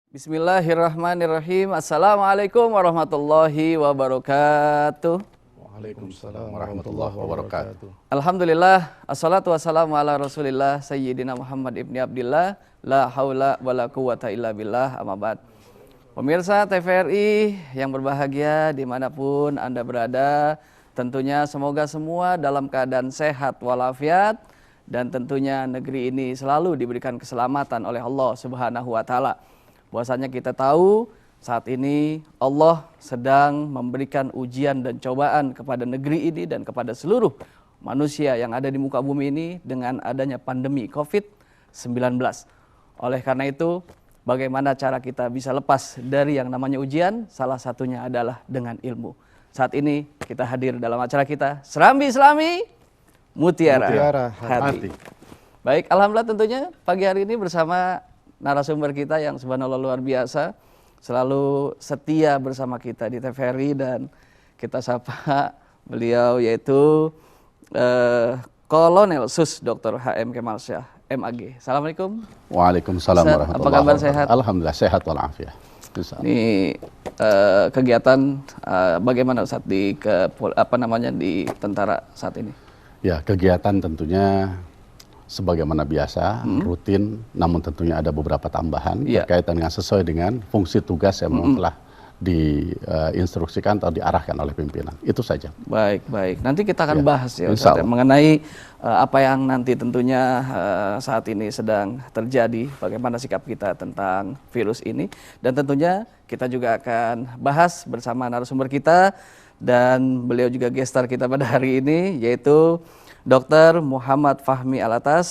Bismillahirrahmanirrahim. Assalamualaikum warahmatullahi wabarakatuh. Waalaikumsalam warahmatullahi wabarakatuh. Alhamdulillah, assalatu wassalamu ala rasulillah Sayyidina Muhammad ibni Abdillah. La haula wa la quwata illa billah, amma ba'd. Pemirsa TVRI yang berbahagia dimanapun Anda berada, tentunya semoga semua dalam keadaan sehat walafiat, dan tentunya negeri ini selalu diberikan keselamatan oleh Allah Subhanahu wa Ta'ala. Bahwasanya kita tahu saat ini Allah sedang memberikan ujian dan cobaan kepada negeri ini dan kepada seluruh manusia yang ada di muka bumi ini dengan adanya pandemi COVID-19. Oleh karena itu, bagaimana cara kita bisa lepas dari yang namanya ujian? Salah satunya adalah dengan ilmu. Saat ini kita hadir dalam acara kita Serambi Islami Mutiara Hati. Baik, alhamdulillah tentunya pagi hari ini bersama narasumber kita yang subhanallah luar biasa, selalu setia bersama kita di TVRI, dan kita sapa beliau yaitu Kolonel Sus Dr. HM Kemal Syah MAG. Assalamualaikum. Waalaikumsalam warahmatullahi wabarakatuh. Apa kabar, sehat? Alhamdulillah sehat walafiat. Ini kegiatan bagaimana Ustaz di di tentara saat ini? Ya, kegiatan tentunya sebagaimana biasa, rutin, namun tentunya ada beberapa tambahan berkaitan dengan sesuai dengan fungsi tugas yang memang telah diinstruksikan atau diarahkan oleh pimpinan. Itu saja. Baik, baik. Nanti kita akan bahas ya Ustaz, mengenai apa yang nanti tentunya saat ini sedang terjadi, bagaimana sikap kita tentang virus ini, dan tentunya kita juga akan bahas bersama narasumber kita, dan beliau juga guest star kita pada hari ini, yaitu Dr. Muhammad Fahmi Alatas,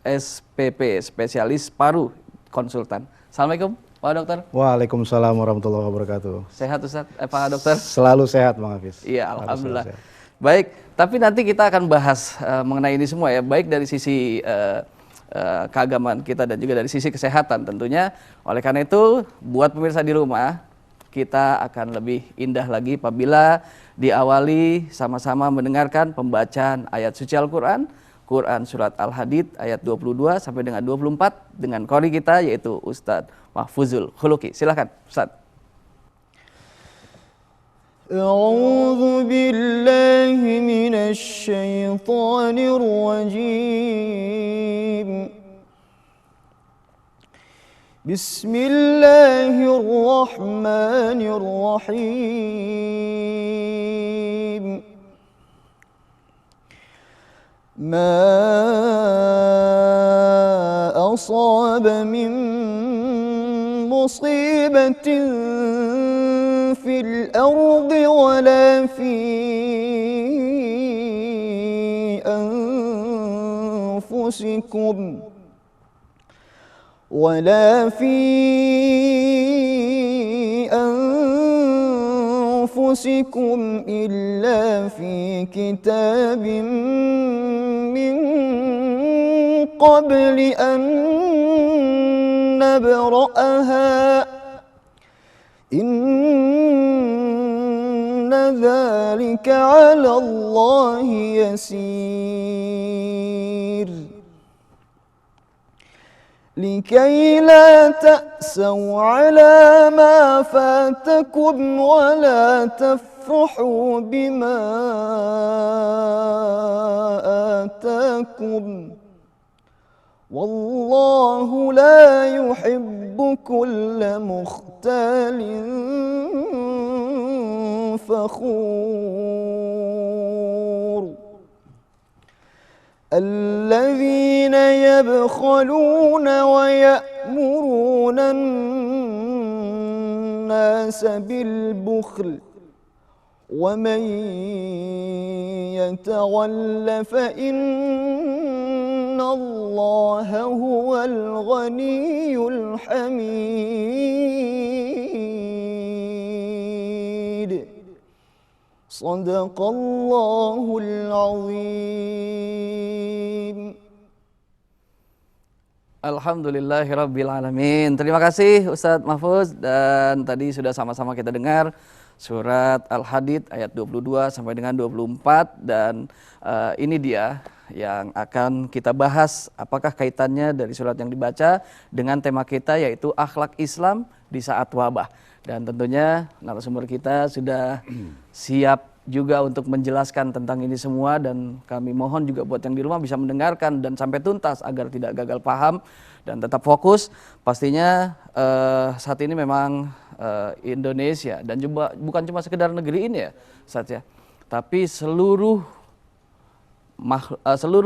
SPP, Spesialis Paru Konsultan. Assalamualaikum Pak Dokter. Waalaikumsalam warahmatullahi wabarakatuh. Sehat Ustaz, Pak Dokter? Selalu sehat Bang Hafiz. Iya, alhamdulillah. Baik, tapi nanti kita akan bahas mengenai ini semua ya, baik dari sisi keagamaan kita dan juga dari sisi kesehatan tentunya. Oleh karena itu, buat pemirsa di rumah, kita akan lebih indah lagi apabila diawali sama-sama mendengarkan pembacaan ayat suci Al-Quran, Quran Surat Al-Hadid ayat 22 sampai dengan 24 dengan qori kita yaitu Ustadz Mahfuzul Khuluki. Silakan Ustadz. A'udzu billahi minasy syaithanir rajim. Bismillahirrahmanirrahim. Ma asaba min musibatin fil ardi wala fi anfusikum ولا في أنفسكم إلا في كتاب من قبل أن نبرأها إن ذلك على الله يسير لكي لا تأسوا على ما فاتكم ولا تفرحوا بما آتاكم والله لا يحب كل مختال فخور الذين يبخلون ويأمرون الناس بالبخل ومن يتول فإن الله هو الغني الحميد Sadaqallahul azim. Alhamdulillahirabbil alamin. Terima kasih Ustadz Mahfuz, dan tadi sudah sama-sama kita dengar surat Al-Hadid ayat 22 sampai dengan 24, dan ini dia yang akan kita bahas. Apakah kaitannya dari surat yang dibaca dengan tema kita, yaitu akhlak Islam di saat wabah. Dan tentunya narasumber kita sudah siap juga untuk menjelaskan tentang ini semua, dan kami mohon juga buat yang di rumah bisa mendengarkan dan sampai tuntas agar tidak gagal paham dan tetap fokus. Pastinya saat ini memang Indonesia dan juga bukan cuma sekedar negeri ini ya Ustaz ya, tapi seluruh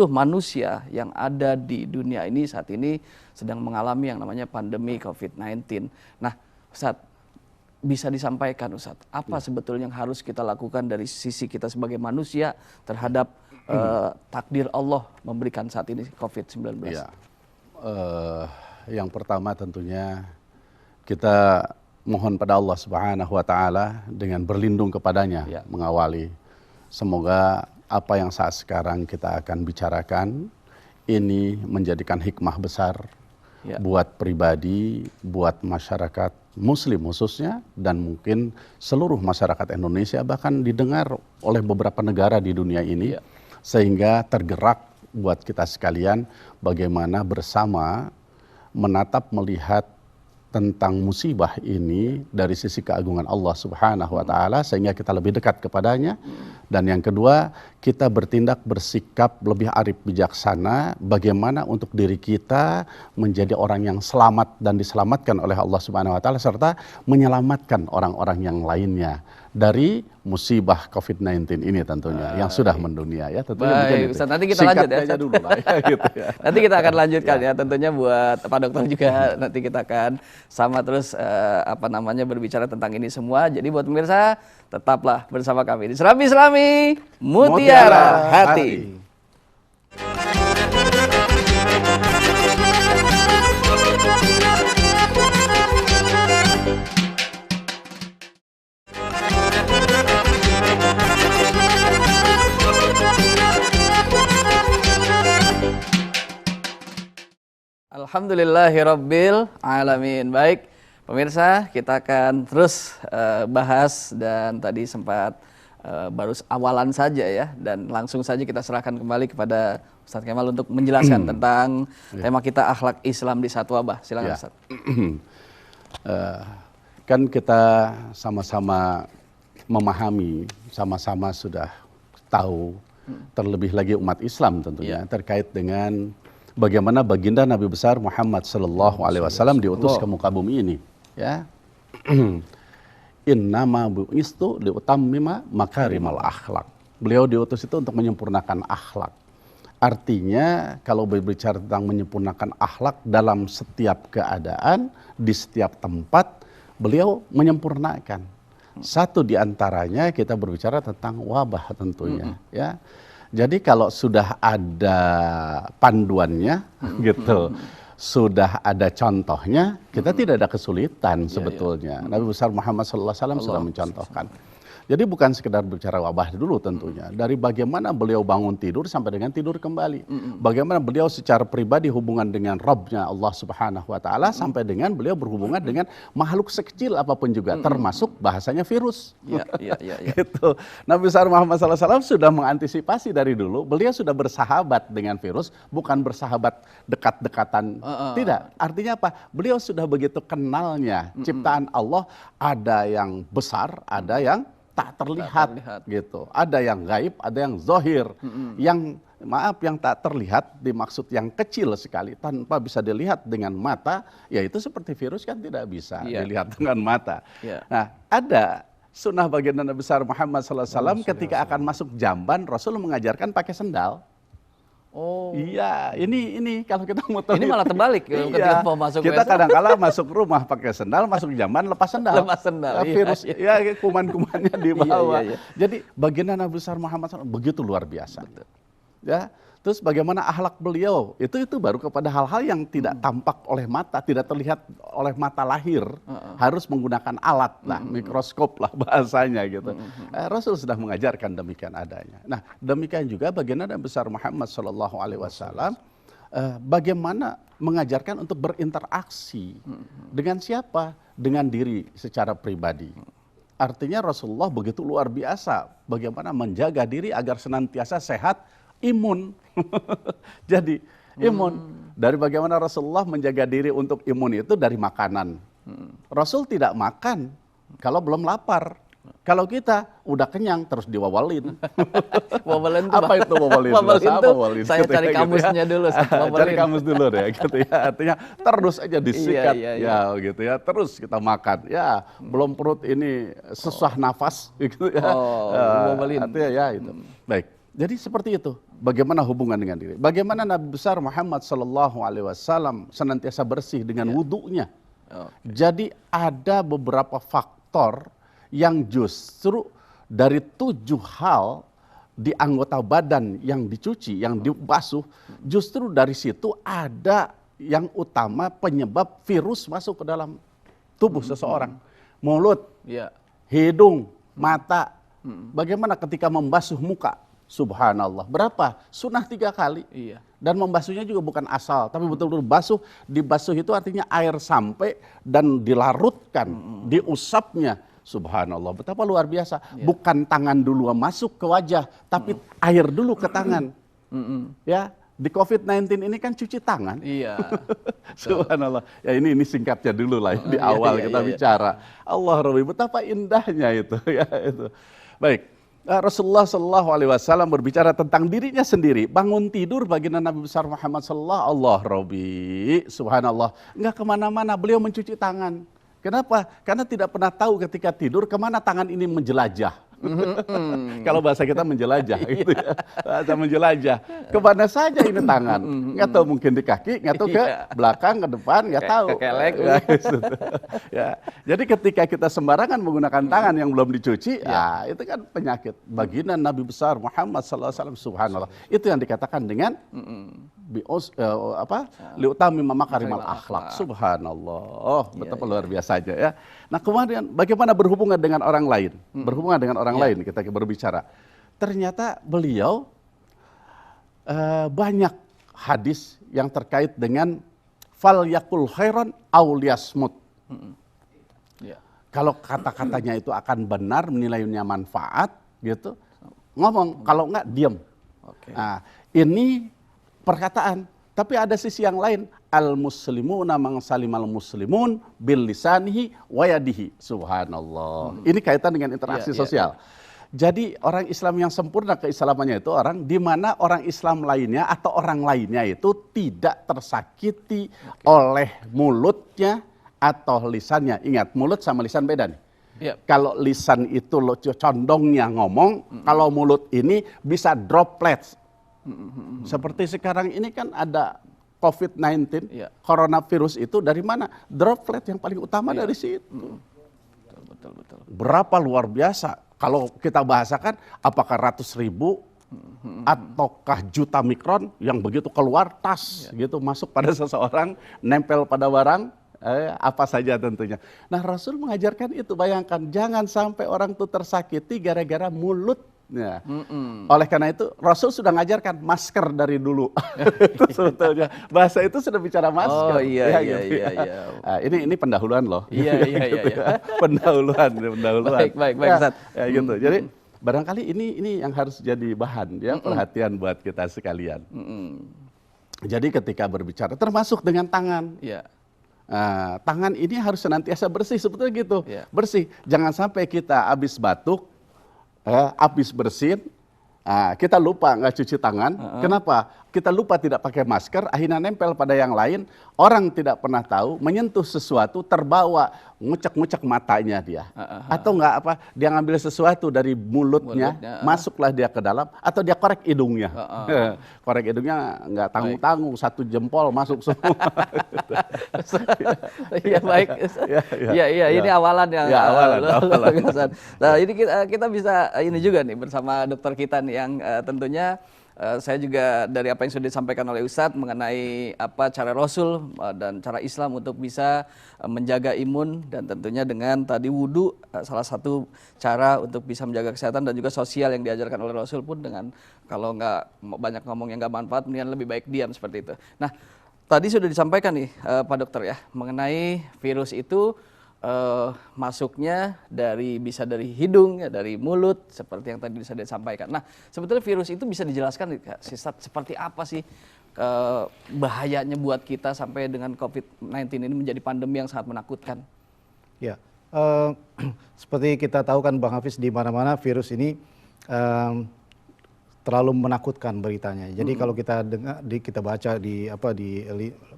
manusia yang ada di dunia ini saat ini sedang mengalami yang namanya pandemi COVID-19. Nah, Ustaz, bisa disampaikan Ustaz, apa sebetulnya yang harus kita lakukan dari sisi kita sebagai manusia terhadap takdir Allah memberikan saat ini COVID-19? Ya. Yang pertama tentunya kita mohon pada Allah Subhanahu wa taala dengan berlindung kepadanya mengawali. Semoga apa yang saat sekarang kita akan bicarakan ini menjadikan hikmah besar buat pribadi, buat masyarakat Muslim khususnya, dan mungkin seluruh masyarakat Indonesia, bahkan didengar oleh beberapa negara di dunia ini, sehingga tergerak buat kita sekalian bagaimana bersama menatap melihat tentang musibah ini dari sisi keagungan Allah Subhanahu wa taala sehingga kita lebih dekat kepadanya. Dan yang kedua, kita bertindak bersikap lebih arif bijaksana bagaimana untuk diri kita menjadi orang yang selamat dan diselamatkan oleh Allah Subhanahu wa taala, serta menyelamatkan orang-orang yang lainnya dari musibah COVID-19 ini tentunya yang sudah mendunia ya. Tentunya baik, Ustaz, nanti kita lanjut ya. Dulu lah, ya, gitu ya. Nanti kita akan lanjutkan ya, tentunya buat Pak Dokter juga nanti kita akan sama terus berbicara tentang ini semua. Jadi buat pemirsa tetaplah bersama kami di Serambi Islami Mutiara Hati. Alhamdulillahirabbil alamin. Baik, pemirsa, kita akan terus bahas, dan tadi sempat baru awalan saja ya, dan langsung saja kita serahkan kembali kepada Ustadz Kemal untuk menjelaskan tentang tema kita akhlak Islam di saat wabah. Silakan Ustadz. Kan kita sama-sama memahami, sama-sama sudah tahu, terlebih lagi umat Islam tentunya, terkait dengan bagaimana baginda Nabi besar Muhammad sallallahu alaihi wasallam diutus ke muka bumi ini, ya. Innama bu'istu liutammima makarimal akhlak. Beliau diutus itu untuk menyempurnakan akhlak. Artinya kalau berbicara tentang menyempurnakan akhlak dalam setiap keadaan, di setiap tempat, beliau menyempurnakan. Satu di antaranya kita berbicara tentang wabah tentunya, ya. Jadi kalau sudah ada panduannya gitu, sudah ada contohnya, kita tidak ada kesulitan sebetulnya. Nabi besar Muhammad SAW sudah mencontohkan. Jadi bukan sekedar bicara wabah dulu tentunya. Dari bagaimana beliau bangun tidur sampai dengan tidur kembali. Bagaimana beliau secara pribadi hubungan dengan Rabbnya Allah Subhanahu wa taala sampai dengan beliau berhubungan dengan makhluk sekecil apapun juga, termasuk bahasanya virus. Gitu. Nabi besar Muhammad SAW sudah mengantisipasi dari dulu. Beliau sudah bersahabat dengan virus, bukan bersahabat dekat-dekatan. Tidak. Artinya apa? Beliau sudah begitu kenalnya ciptaan Allah, ada yang besar, ada yang tak terlihat, gitu. Ada yang gaib, ada yang zohir. Yang yang tak terlihat dimaksud yang kecil sekali tanpa bisa dilihat dengan mata, yaitu seperti virus kan tidak bisa dilihat dengan mata. Nah, ada sunnah baginda Nabi besar Muhammad SAW ketika akan masuk jamban, Rasul mengajarkan pakai sendal. Oh iya, ini kalau kita mau tahu. Ini malah terbalik ketika mau masuk. Kita kadang-kala masuk rumah pakai sendal, masuk jamban lepas sendal. Lepas sendal. Virus ya kuman-kumannya di bawah. Jadi baginda Nabi besar Muhammad SAW begitu luar biasa. Ya, terus bagaimana akhlak beliau? Itu baru kepada hal-hal yang tidak tampak oleh mata, tidak terlihat oleh mata lahir, harus menggunakan alat lah, mikroskop lah bahasanya gitu. Rasul sudah mengajarkan demikian adanya. Nah, demikian juga baginda Nabi besar Muhammad SAW bagaimana mengajarkan untuk berinteraksi dengan siapa? Dengan diri secara pribadi. Artinya Rasulullah begitu luar biasa bagaimana menjaga diri agar senantiasa sehat, imun. Jadi imun. Dari bagaimana Rasulullah menjaga diri untuk imun itu dari makanan. Rasul tidak makan kalau belum lapar. Kalau kita udah kenyang terus diwawalin. Wawalin itu Apa itu wawalin? Wawalin Bahasa itu apa wawalin? saya Gitu cari ya, kamusnya dulu. Cari kamus dulu deh, gitu ya. Artinya terus aja disikat, Iya. ya gitu ya. Terus kita makan, ya belum perut ini sesak nafas, gitu ya. wawalin. Artinya ya itu. Baik. Jadi seperti itu. Bagaimana hubungan dengan diri? Bagaimana Nabi besar Muhammad Sallallahu Alaihi Wasallam senantiasa bersih dengan wudunya? Jadi ada beberapa faktor yang justru dari 7 hal di anggota badan yang dicuci, yang dibasuh, justru dari situ ada yang utama penyebab virus masuk ke dalam tubuh seseorang. Mulut, hidung, mata. Bagaimana ketika membasuh muka? Subhanallah. Berapa? Sunnah 3 kali. Dan membasuhnya juga bukan asal, tapi betul-betul basuh. Dibasuh itu artinya air sampai dan dilarutkan, diusapnya. Subhanallah, betapa luar biasa. Bukan tangan dulu masuk ke wajah, tapi air dulu ke tangan. Ya, di COVID-19 ini kan cuci tangan. Subhanallah. Ya ini singkatnya dulu lah di awal kita bicara. Allah Rabbi, betapa indahnya itu. Ya itu. Baik. Rasulullah Shallallahu Alaihi Wasallam berbicara tentang dirinya sendiri. Bangun tidur baginda Nabi besar Muhammad Sallallahu Allah Rabbi, Subhanallah, nggak kemana-mana. Beliau mencuci tangan. Kenapa? Karena tidak pernah tahu ketika tidur kemana tangan ini menjelajah. Kalau bahasa kita menjelajah, gitu ya. Bahasa menjelajah. Kemana saja ini tangan? Nggak tahu, mungkin di kaki, nggak tahu ke belakang, ke depan, nggak tahu. Ke kelek. Ya. Jadi ketika kita sembarangan menggunakan tangan yang belum dicuci, ya itu kan penyakit. Baginda Nabi besar Muhammad SAW, subhanallah. Itu yang dikatakan dengan liutami makarimal akhlak. Subhanallah. Oh, betapa luar biasanya ya. Nah, kemudian bagaimana berhubungan dengan orang lain? Berhubungan dengan orang lain kita berbicara. Ternyata beliau banyak hadis yang terkait dengan fal yakul khairan aw liyasmut. Kalau kata-katanya itu akan benar, menilainya manfaat, gitu, ngomong. Kalau enggak, diam. Nah, ini perkataan. Tapi ada sisi yang lain. Al-muslimuna man salimal muslimun bil lisanihi wa yadihi. Subhanallah. Ini kaitan dengan interaksi sosial. Jadi orang Islam yang sempurna keislamannya itu orang di mana orang Islam lainnya atau orang lainnya itu tidak tersakiti oleh mulutnya atau lisannya. Ingat, mulut sama lisan beda nih. Kalau lisan itu condongnya ngomong, kalau mulut ini bisa droplets. Seperti sekarang ini kan ada COVID-19, coronavirus itu dari mana? Droplet yang paling utama dari situ. Betul. Berapa luar biasa. Kalau kita bahasakan, apakah ratus ribu ataukah juta mikron yang begitu keluar tas gitu masuk pada seseorang, nempel pada barang, apa saja tentunya. Nah, Rasul mengajarkan itu. Bayangkan, jangan sampai orang itu tersakiti gara-gara mulut. Ya. Oleh karena itu Rasul sudah mengajarkan masker dari dulu. Itu sebetulnya bahasa itu sudah bicara masker. Iya. Nah, ini pendahuluan loh. Iya. Pendahuluan. Baik, Ustaz. Ya, gitu. Jadi barangkali ini yang harus jadi bahan ya, perhatian buat kita sekalian. Jadi ketika berbicara termasuk dengan tangan. Tangan ini harus senantiasa bersih, sebetulnya gitu. Bersih. Jangan sampai kita habis batuk, habis bersin, kita lupa nggak cuci tangan. Kenapa? Kita lupa tidak pakai masker, akhirnya nempel pada yang lain. Orang tidak pernah tahu, menyentuh sesuatu, terbawa, ngucek-ngucek matanya dia. Atau nggak apa, dia ngambil sesuatu dari mulutnya, masuklah dia ke dalam, atau dia korek hidungnya. Korek hidungnya nggak tanggung-tanggung, 1 jempol masuk semua. Iya, baik. Ini awalan yang awalan. Nah, ini kita bisa ini juga nih bersama dokter kita nih yang tentunya saya juga dari apa yang sudah disampaikan oleh Ustadz mengenai apa cara Rasul dan cara Islam untuk bisa menjaga imun, dan tentunya dengan tadi wudu salah satu cara untuk bisa menjaga kesehatan, dan juga sosial yang diajarkan oleh Rasul pun dengan kalau nggak banyak ngomong yang nggak manfaat, mendingan lebih baik diam, seperti itu. Nah, tadi sudah disampaikan nih Pak Dokter ya mengenai virus itu masuknya bisa dari hidung, ya, dari mulut, seperti yang tadi bisa disampaikan. Nah, sebetulnya virus itu bisa dijelaskan, Ustadz, seperti apa sih bahayanya buat kita sampai dengan COVID-19 ini menjadi pandemi yang sangat menakutkan? Ya, seperti kita tahu kan Bang Hafiz, di mana-mana virus ini terlalu menakutkan beritanya. Jadi kalau kita dengar, kita baca di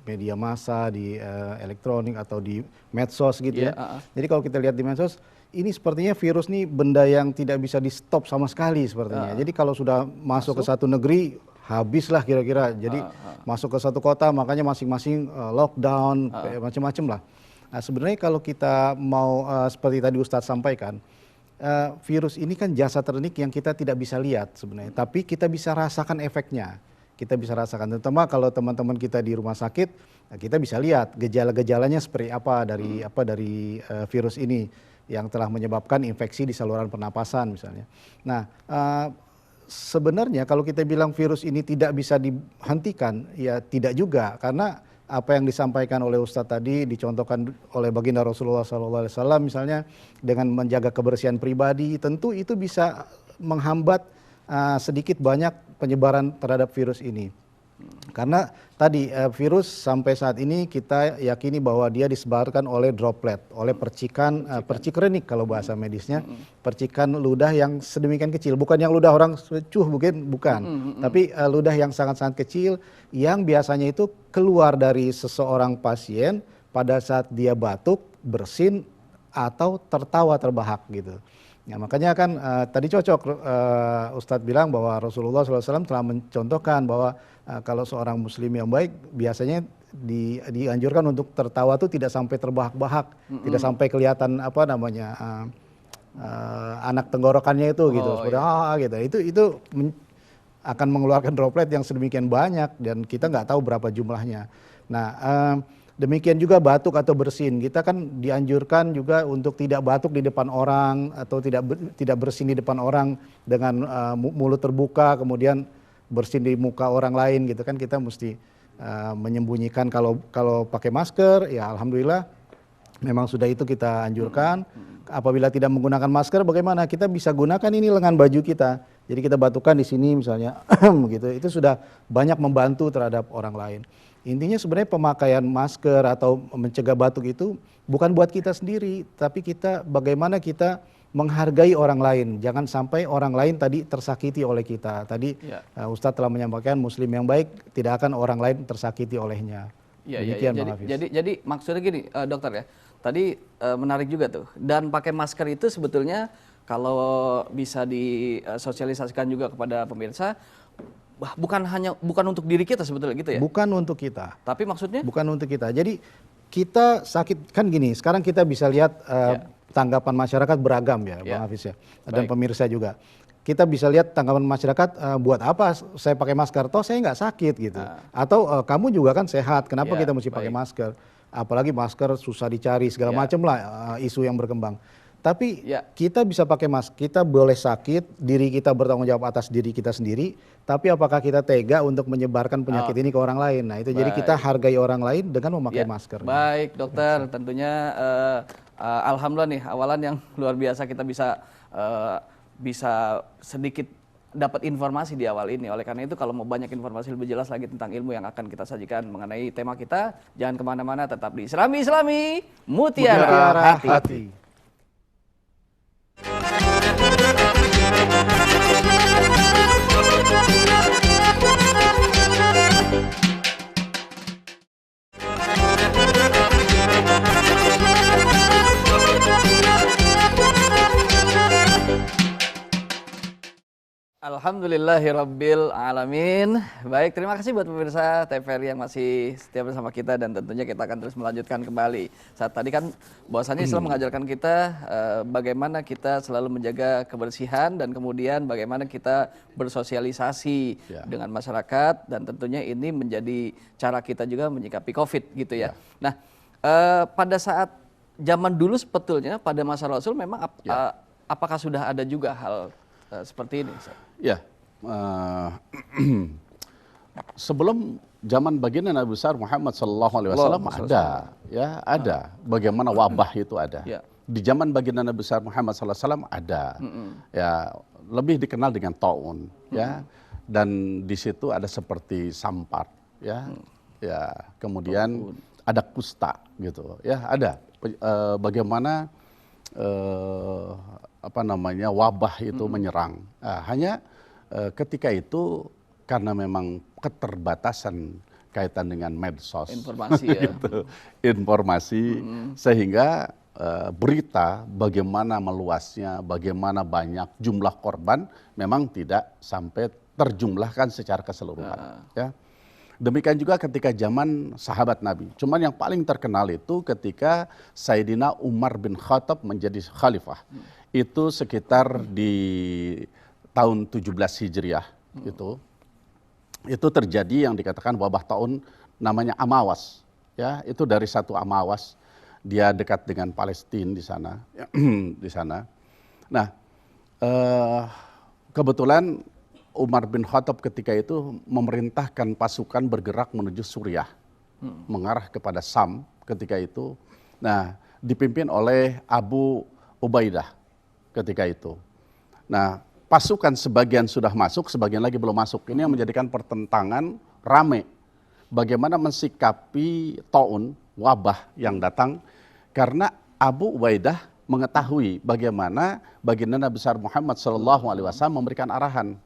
media massa, di elektronik atau di medsos gitu ya. Jadi kalau kita lihat di medsos, ini sepertinya virus nih benda yang tidak bisa di stop sama sekali sepertinya. Jadi kalau sudah masuk ke satu negeri, habislah kira-kira. Jadi masuk ke satu kota, makanya masing-masing lockdown, macam-macam lah. Nah, sebenarnya kalau kita mau seperti tadi Ustadz sampaikan, virus ini kan jasa ternik yang kita tidak bisa lihat sebenarnya, tapi kita bisa rasakan efeknya. Kita bisa rasakan, terutama kalau teman-teman kita di rumah sakit, kita bisa lihat gejala-gejalanya seperti apa dari virus ini yang telah menyebabkan infeksi di saluran pernapasan misalnya. Nah, sebenarnya kalau kita bilang virus ini tidak bisa dihentikan, ya tidak juga, karena apa yang disampaikan oleh Ustadz tadi, dicontohkan oleh baginda Rasulullah SAW misalnya, dengan menjaga kebersihan pribadi, tentu itu bisa menghambat sedikit banyak penyebaran terhadap virus ini. Karena tadi virus sampai saat ini kita yakini bahwa dia disebarkan oleh droplet, oleh percikan percikenik kalau bahasa medisnya, percikan ludah yang sedemikian kecil, bukan yang ludah orang bukan, tapi ludah yang sangat-sangat kecil yang biasanya itu keluar dari seseorang pasien pada saat dia batuk, bersin atau tertawa terbahak gitu. Ya, makanya kan tadi cocok Ustadz bilang bahwa Rasulullah SAW telah mencontohkan bahwa kalau seorang muslim yang baik biasanya dianjurkan untuk tertawa tuh tidak sampai terbahak-bahak, tidak sampai kelihatan anak tenggorokannya itu gitu, seperti gitu. Itu akan mengeluarkan droplet yang sedemikian banyak dan kita nggak tahu berapa jumlahnya. Nah, demikian juga batuk atau bersin, kita kan dianjurkan juga untuk tidak batuk di depan orang atau tidak bersin di depan orang dengan mulut terbuka, kemudian bersin di muka orang lain gitu kan. Kita mesti menyembunyikan. Kalau pakai masker, ya alhamdulillah memang sudah itu kita anjurkan. Apabila tidak menggunakan masker, bagaimana? Kita bisa gunakan ini lengan baju kita. Jadi kita batukan di sini misalnya, gitu. Itu sudah banyak membantu terhadap orang lain. Intinya sebenarnya pemakaian masker atau mencegah batuk itu bukan buat kita sendiri, tapi bagaimana kita menghargai orang lain. Jangan sampai orang lain tadi tersakiti oleh kita. Tadi Ustadz telah menyampaikan muslim yang baik tidak akan orang lain tersakiti olehnya. Jadi maksudnya gini, dokter ya. Tadi menarik juga tuh. Dan pakai masker itu sebetulnya kalau bisa disosialisasikan juga kepada pemirsa, bukan untuk diri kita sebetulnya gitu ya? Bukan untuk kita. Tapi maksudnya? Bukan untuk kita. Jadi kita sakit, kan gini, sekarang kita bisa lihat tanggapan masyarakat beragam ya, Bang Hafiz ya, dan pemirsa juga. Kita bisa lihat tanggapan masyarakat, buat apa saya pakai masker, toh saya nggak sakit gitu. Atau kamu juga kan sehat, kenapa kita mesti pakai masker? Apalagi masker susah dicari, segala macam lah isu yang berkembang. Tapi kita bisa pakai masker, kita boleh sakit, diri kita bertanggung jawab atas diri kita sendiri, tapi apakah kita tega untuk menyebarkan penyakit ini ke orang lain? Nah itu jadi kita hargai orang lain dengan memakai masker. Baik dokter, tentunya alhamdulillah nih awalan yang luar biasa kita bisa sedikit dapat informasi di awal ini. Oleh karena itu kalau mau banyak informasi lebih jelas lagi tentang ilmu yang akan kita sajikan mengenai tema kita, jangan kemana-mana, tetap di Islami Mutiara Hati. Alhamdulillahirabbil alamin. Baik, terima kasih buat pemirsa TVRI yang masih setia bersama kita dan tentunya kita akan terus melanjutkan kembali. Saat tadi kan bahwasannya Islam mengajarkan kita bagaimana kita selalu menjaga kebersihan dan kemudian bagaimana kita bersosialisasi dengan masyarakat dan tentunya ini menjadi cara kita juga menyikapi Covid gitu ya. Nah, pada saat zaman dulu sebetulnya pada masa Rasul memang apakah sudah ada juga hal seperti ini? Ya, sebelum zaman baginda Nabi besar Muhammad sallallahu alaihi wasallam ada, ya, ada. Bagaimana wabah itu ada. Ya. Di zaman baginda Nabi besar Muhammad sallallahu alaihi wasallam ada. Ya, lebih dikenal dengan taun, ya. Dan di situ ada seperti sampar, ya. Ya, kemudian ada kusta gitu, ya, ada. Bagaimana wabah itu menyerang. Hanya ketika itu karena memang keterbatasan kaitan dengan medsos, informasi ya, gitu. Informasi, sehingga berita bagaimana meluasnya, bagaimana banyak jumlah korban memang tidak sampai terjumlahkan secara keseluruhan. Ya. Demikian juga ketika zaman sahabat Nabi. Cuman yang paling terkenal itu ketika Sayyidina Umar bin Khattab menjadi khalifah. Itu sekitar di tahun 17 Hijriah itu. Itu terjadi yang dikatakan wabah taun namanya Amawas. Ya, itu dari satu Amawas. Dia dekat dengan Palestina di sana. Di sana. Nah, kebetulan Umar bin Khattab ketika itu memerintahkan pasukan bergerak menuju Suriah, mengarah kepada Sam ketika itu. Nah, dipimpin oleh Abu Ubaidah ketika itu. Nah, pasukan sebagian sudah masuk, sebagian lagi belum masuk. Ini yang menjadikan pertentangan rame. Bagaimana mensikapi taun, wabah yang datang, karena Abu Ubaidah mengetahui bagaimana baginda Nabi besar Muhammad SAW memberikan arahan.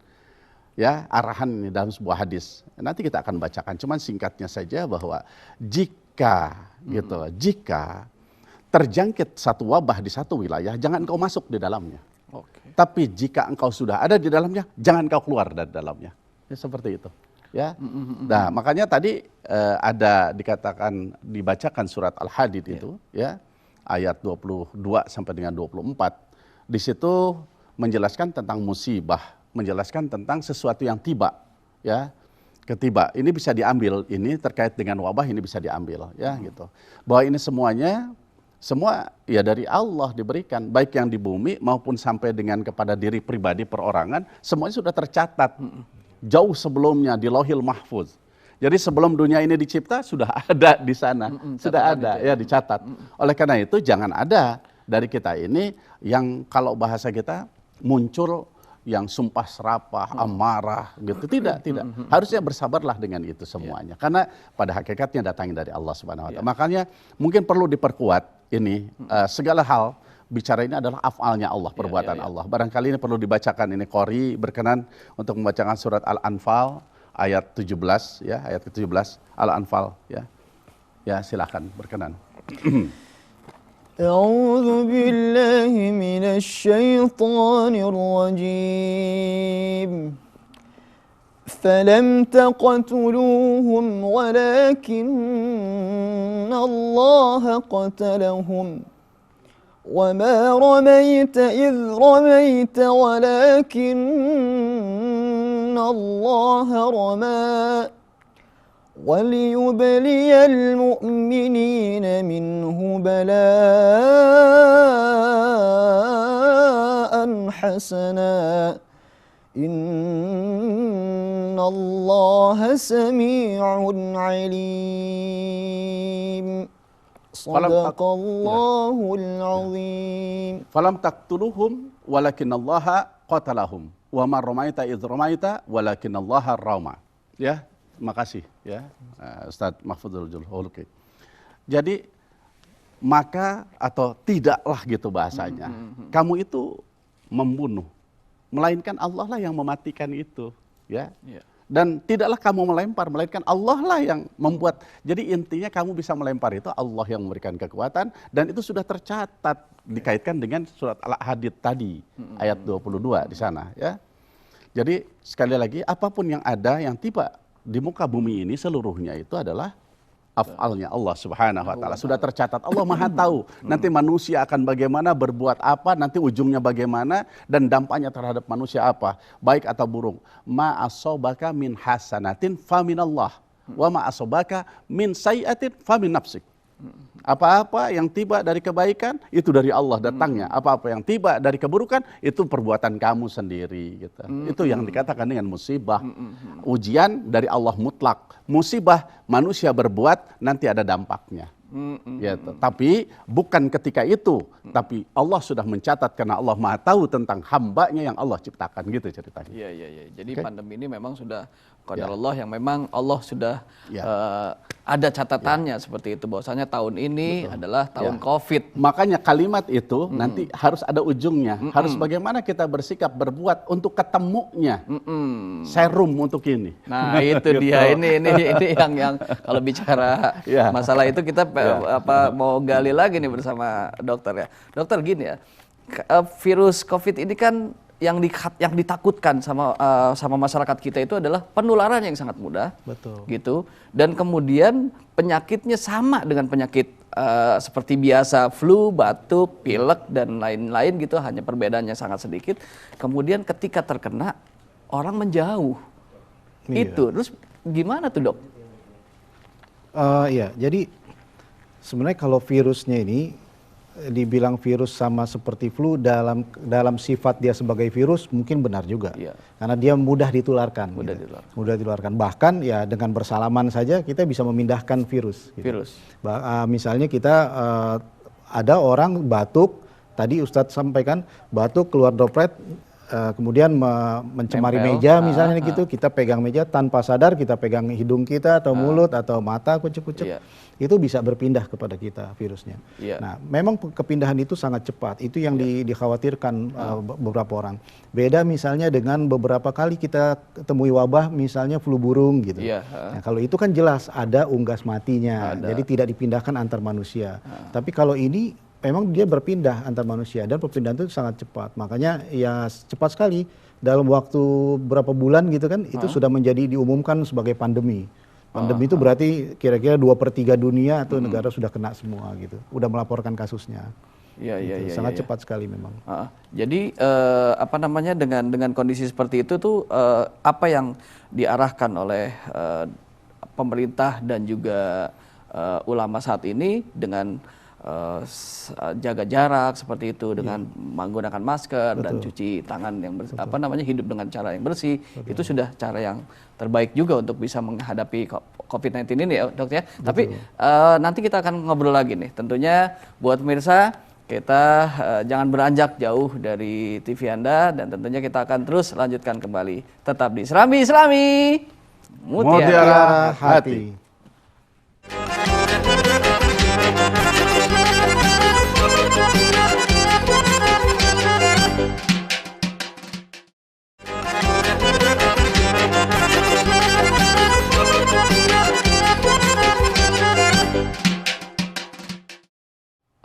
Ya, arahan ini dalam sebuah hadis. Nanti kita akan bacakan. Cuman singkatnya saja bahwa jika terjangkit satu wabah di satu wilayah, jangan engkau masuk di dalamnya. Oke. Tapi jika engkau sudah ada di dalamnya, jangan engkau keluar dari dalamnya. Ya, seperti itu. Ya. Nah, makanya tadi ada dikatakan dibacakan surat Al-Hadid itu, ya, ayat 22 sampai dengan 24. Di situ menjelaskan tentang musibah, menjelaskan tentang sesuatu yang tiba, ya, ketiba. Ini bisa diambil, ini terkait dengan wabah ini bisa diambil, ya, gitu. Bahwa ini semuanya, semua ya dari Allah diberikan, baik yang di bumi maupun sampai dengan kepada diri pribadi perorangan, semuanya sudah tercatat jauh sebelumnya di Lauhil Mahfuz. Jadi sebelum dunia ini dicipta sudah ada di sana, sudah ada, ya, dicatat. Oleh karena itu jangan ada dari kita ini yang kalau bahasa kita muncul yang sumpah serapah, amarah, gitu. Tidak. Harusnya bersabarlah dengan itu semuanya. Karena pada hakikatnya datangnya dari Allah Subhanahu Wa Taala. Makanya mungkin perlu diperkuat ini, segala hal bicara ini adalah afalnya Allah, perbuatan Allah. Barangkali ini perlu dibacakan, ini Qori berkenan untuk membacakan surat Al-Anfal ayat 17, ya, ayat ke-17 Al-Anfal, ya. Ya, silakan berkenan. أعوذ بالله من الشيطان الرجيم فلم تقتلوهم ولكن الله قتلهم وما رميت إذ رميت ولكن الله رمى وليبلي المؤمنين منه بلاء حسنا إن الله سميع عليم صدق الله العظيم Falam taqtuluhum walakinallaha qatalahum wa ma ramaita idz ramaita walakinallaha rama. Ya, terima kasih, ya, Ustadz Mahfudul Julhuluki. Jadi maka atau tidaklah gitu bahasanya, kamu itu membunuh, melainkan Allah lah yang mematikan itu, ya. Dan tidaklah kamu melempar, melainkan Allah lah yang membuat. Jadi intinya kamu bisa melempar itu Allah yang memberikan kekuatan, dan itu sudah tercatat dikaitkan dengan surat Al-Hadid tadi, ayat 22 di sana, ya. Jadi sekali lagi, apapun yang ada yang tiba di muka bumi ini seluruhnya itu adalah afalnya Allah Subhanahu wa Ta'ala. Sudah tercatat, Allah Maha tahu nanti manusia akan bagaimana, berbuat apa, nanti ujungnya bagaimana, dan dampaknya terhadap manusia apa, baik atau buruk. Ma asobaka min hasanatin faminallah wa ma asobaka min sayiatin famin nafsik. Apa-apa yang tiba dari kebaikan itu dari Allah datangnya. Apa-apa yang tiba dari keburukan itu perbuatan kamu sendiri gitu. Itu yang dikatakan dengan musibah. Ujian dari Allah mutlak. Musibah manusia berbuat nanti ada dampaknya. Gitu. Tapi bukan ketika itu, tapi Allah sudah mencatat karena Allah Maha tahu tentang hambanya yang Allah ciptakan, gitu ceritanya. Iya. Jadi pandemi ini memang sudah qadarullah yang memang Allah sudah ada catatannya seperti itu, bahwasanya tahun ini adalah tahun Covid. Makanya kalimat itu nanti harus ada ujungnya. Harus bagaimana kita bersikap berbuat untuk ketemunya. Serum untuk ini. Nah, itu dia. Ini yang kalau bicara masalah itu kita mau gali lagi nih bersama dokter ya. Dokter, gini ya. Virus Covid ini kan yang ditakutkan sama masyarakat kita itu adalah penularan yang sangat mudah. Betul. Gitu. Dan kemudian penyakitnya sama dengan penyakit seperti biasa, flu, batuk, pilek dan lain-lain gitu, hanya perbedaannya sangat sedikit. Kemudian ketika terkena orang menjauh. Itu. Terus gimana tuh, Dok? Iya, jadi sebenarnya kalau virusnya ini dibilang virus sama seperti flu dalam sifat dia sebagai virus mungkin benar juga. Karena dia mudah ditularkan. Mudah ditularkan. Bahkan ya dengan bersalaman saja kita bisa memindahkan virus. Misalnya kita ada orang batuk, tadi Ustadz sampaikan batuk keluar droplet, kemudian mencemari meja misalnya gitu, kita pegang meja tanpa sadar, kita pegang hidung kita atau mulut atau mata, kucek-kucek, itu bisa berpindah kepada kita virusnya. Nah, memang kepindahan itu sangat cepat, itu yang dikhawatirkan beberapa orang. Beda misalnya dengan beberapa kali kita temui wabah misalnya flu burung gitu. Nah, kalau itu kan jelas ada unggas matinya, jadi tidak dipindahkan antar manusia. Tapi kalau ini memang dia berpindah antar manusia dan perpindahan itu sangat cepat. Makanya ya cepat sekali dalam waktu berapa bulan gitu kan itu sudah diumumkan sebagai pandemi. Pandemi itu berarti kira-kira 2/3 dunia atau negara sudah kena semua gitu. Udah melaporkan kasusnya. Sangat cepat sekali memang. Jadi dengan kondisi seperti itu tuh apa yang diarahkan oleh pemerintah dan juga ulama saat ini dengan jaga jarak seperti itu dengan menggunakan masker dan cuci tangan yang hidup dengan cara yang bersih. Itu sudah cara yang terbaik juga untuk bisa menghadapi COVID-19 ini ya, Dok ya. Tapi nanti kita akan ngobrol lagi nih. Tentunya buat pemirsa kita jangan beranjak jauh dari TV Anda dan tentunya kita akan terus lanjutkan kembali. Tetap di Serambi Mutiara Hati.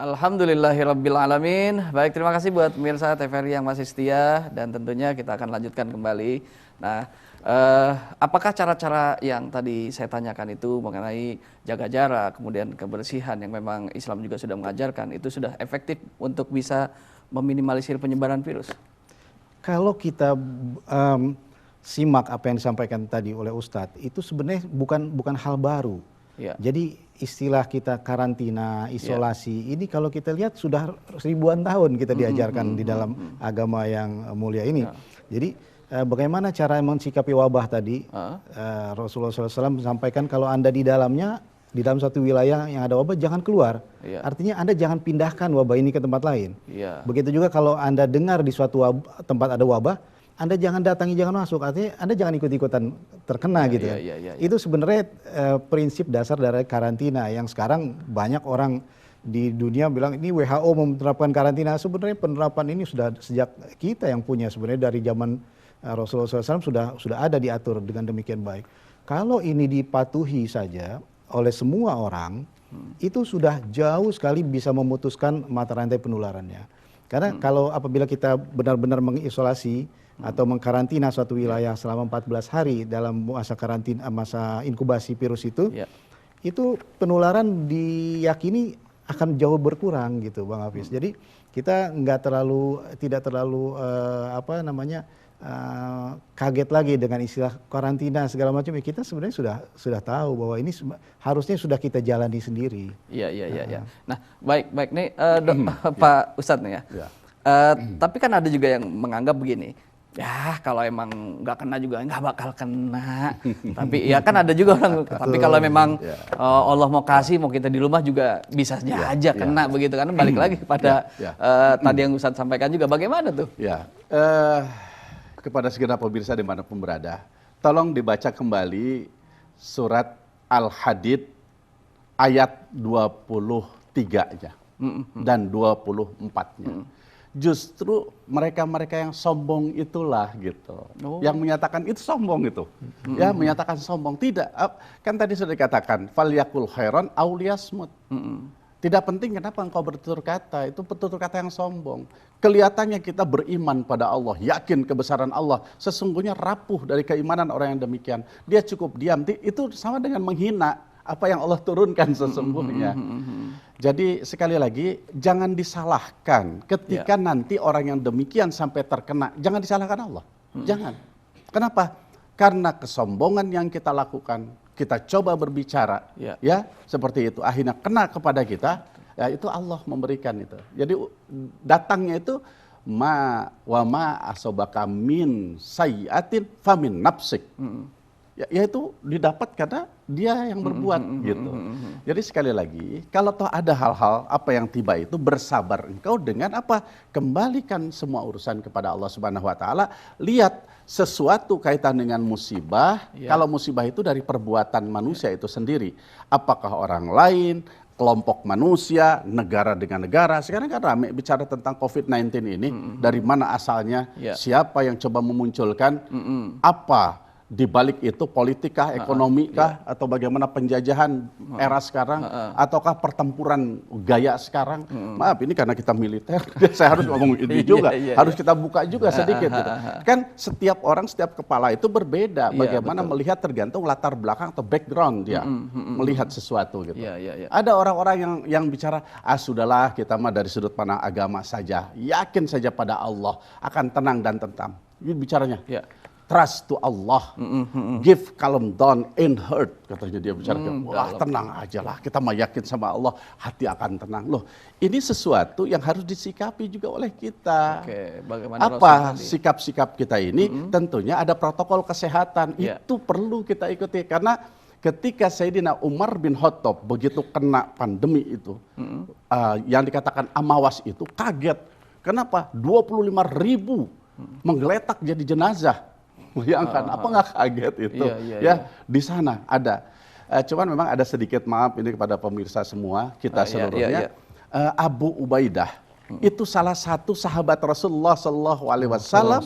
Alhamdulillahirrabbilalamin. Baik, terima kasih buat pemirsa TVRI yang masih setia dan tentunya kita akan lanjutkan kembali. Nah, apakah cara-cara yang tadi saya tanyakan itu mengenai jaga jarak, kemudian kebersihan yang memang Islam juga sudah mengajarkan, itu sudah efektif untuk bisa meminimalisir penyebaran virus? Kalau kita simak apa yang disampaikan tadi oleh Ustadz, itu sebenarnya bukan hal baru. Jadi istilah kita karantina, isolasi, ini kalau kita lihat sudah ribuan tahun kita diajarkan di dalam agama yang mulia ini. Jadi bagaimana cara mensikapi wabah tadi, Rasulullah SAW sampaikan kalau Anda di dalam suatu wilayah yang ada wabah, jangan keluar. Artinya Anda jangan pindahkan wabah ini ke tempat lain. Begitu juga kalau Anda dengar di suatu tempat ada wabah, Anda jangan datangi, jangan masuk. Artinya Anda jangan ikut-ikutan terkena gitu. Itu sebenarnya prinsip dasar dari karantina yang sekarang banyak orang di dunia bilang ini WHO menerapkan karantina. Sebenarnya penerapan ini sudah sejak kita yang punya, sebenarnya dari zaman Rasulullah SAW sudah ada diatur dengan demikian baik. Kalau ini dipatuhi saja oleh semua orang, itu sudah jauh sekali bisa memutuskan mata rantai penularannya. Karena kalau apabila kita benar-benar mengisolasi atau mengkarantina suatu wilayah selama 14 hari dalam masa inkubasi virus itu penularan diyakini akan jauh berkurang gitu Bang Hafiz. Jadi kita tidak terlalu kaget lagi dengan istilah karantina segala macam. Ya kita sebenarnya sudah tahu bahwa ini harusnya sudah kita jalani sendiri. Iya. Nah, baik nih Pak Ustadz nih ya. Tapi kan ada juga yang menganggap begini. Ya kalau emang nggak kena juga nggak bakal kena. Tapi ya kan ada juga orang. Tapi kalau memang Allah mau kasih, mau kita di rumah juga bisa aja kena begitu kan. Balik lagi kepada tadi yang Ustadz sampaikan juga. Bagaimana tuh? Ya, kepada segenap pemirsa dimanapun berada, tolong dibaca kembali surat Al-Hadid ayat 23-nya dan 24-nya. Justru mereka-mereka yang sombong itulah gitu, yang menyatakan itu sombong itu, ya menyatakan sombong. Tidak, kan tadi sudah dikatakan falyakul khairan aw liyasmut. Tidak penting kenapa engkau bertutur kata, itu bertutur kata yang sombong. Kelihatannya kita beriman pada Allah, yakin kebesaran Allah, sesungguhnya rapuh dari keimanan orang yang demikian. Dia cukup diam, itu sama dengan menghina apa yang Allah turunkan sesungguhnya. Jadi sekali lagi, jangan disalahkan ketika nanti orang yang demikian sampai terkena, jangan disalahkan Allah. Jangan. Kenapa? Karena kesombongan yang kita lakukan, kita coba berbicara, ya seperti itu, akhirnya kena kepada kita, ya itu Allah memberikan itu. Jadi datangnya itu ma asobaka min sayyatin famin nafsik. Yaitu didapat karena dia yang berbuat gitu. Jadi sekali lagi, kalau toh ada hal-hal apa yang tiba itu, bersabar engkau dengan apa? Kembalikan semua urusan kepada Allah Subhanahu wa taala. Lihat sesuatu kaitan dengan musibah, kalau musibah itu dari perbuatan manusia itu sendiri. Apakah orang lain, kelompok manusia, negara dengan negara. Sekarang kan rame bicara tentang COVID-19 ini, dari mana asalnya, siapa yang coba memunculkan, apa di balik itu, politik-kah, ekonomi-kah, atau bagaimana penjajahan era sekarang, ataukah pertempuran gaya sekarang. Maaf, ini karena kita militer, saya harus ngomong ini juga, harus kita buka juga sedikit. Gitu. Kan setiap orang, setiap kepala itu berbeda, bagaimana melihat tergantung latar belakang atau background dia, melihat sesuatu gitu. Ada orang-orang yang bicara, sudahlah kita mah dari sudut pandang agama saja, yakin saja pada Allah, akan tenang dan tentram. Ini bicaranya. Trust to Allah, give calm down in hurt, katanya dia bicara. Wah tenang aja lah, kita mah yakin sama Allah, hati akan tenang. Loh, ini sesuatu yang harus disikapi juga oleh kita. Apa sikap-sikap kita ini? Tentunya ada protokol kesehatan, itu perlu kita ikuti. Karena ketika Sayyidina Umar bin Khattab begitu kena pandemi itu, yang dikatakan amawas itu, kaget. Kenapa? 25.000 menggeletak jadi jenazah. Bayangkan, apa nggak kaget itu? Di sana ada. Cuman memang ada sedikit maaf ini kepada pemirsa semua, kita seluruhnya. Abu Ubaidah itu salah satu sahabat Rasulullah SAW,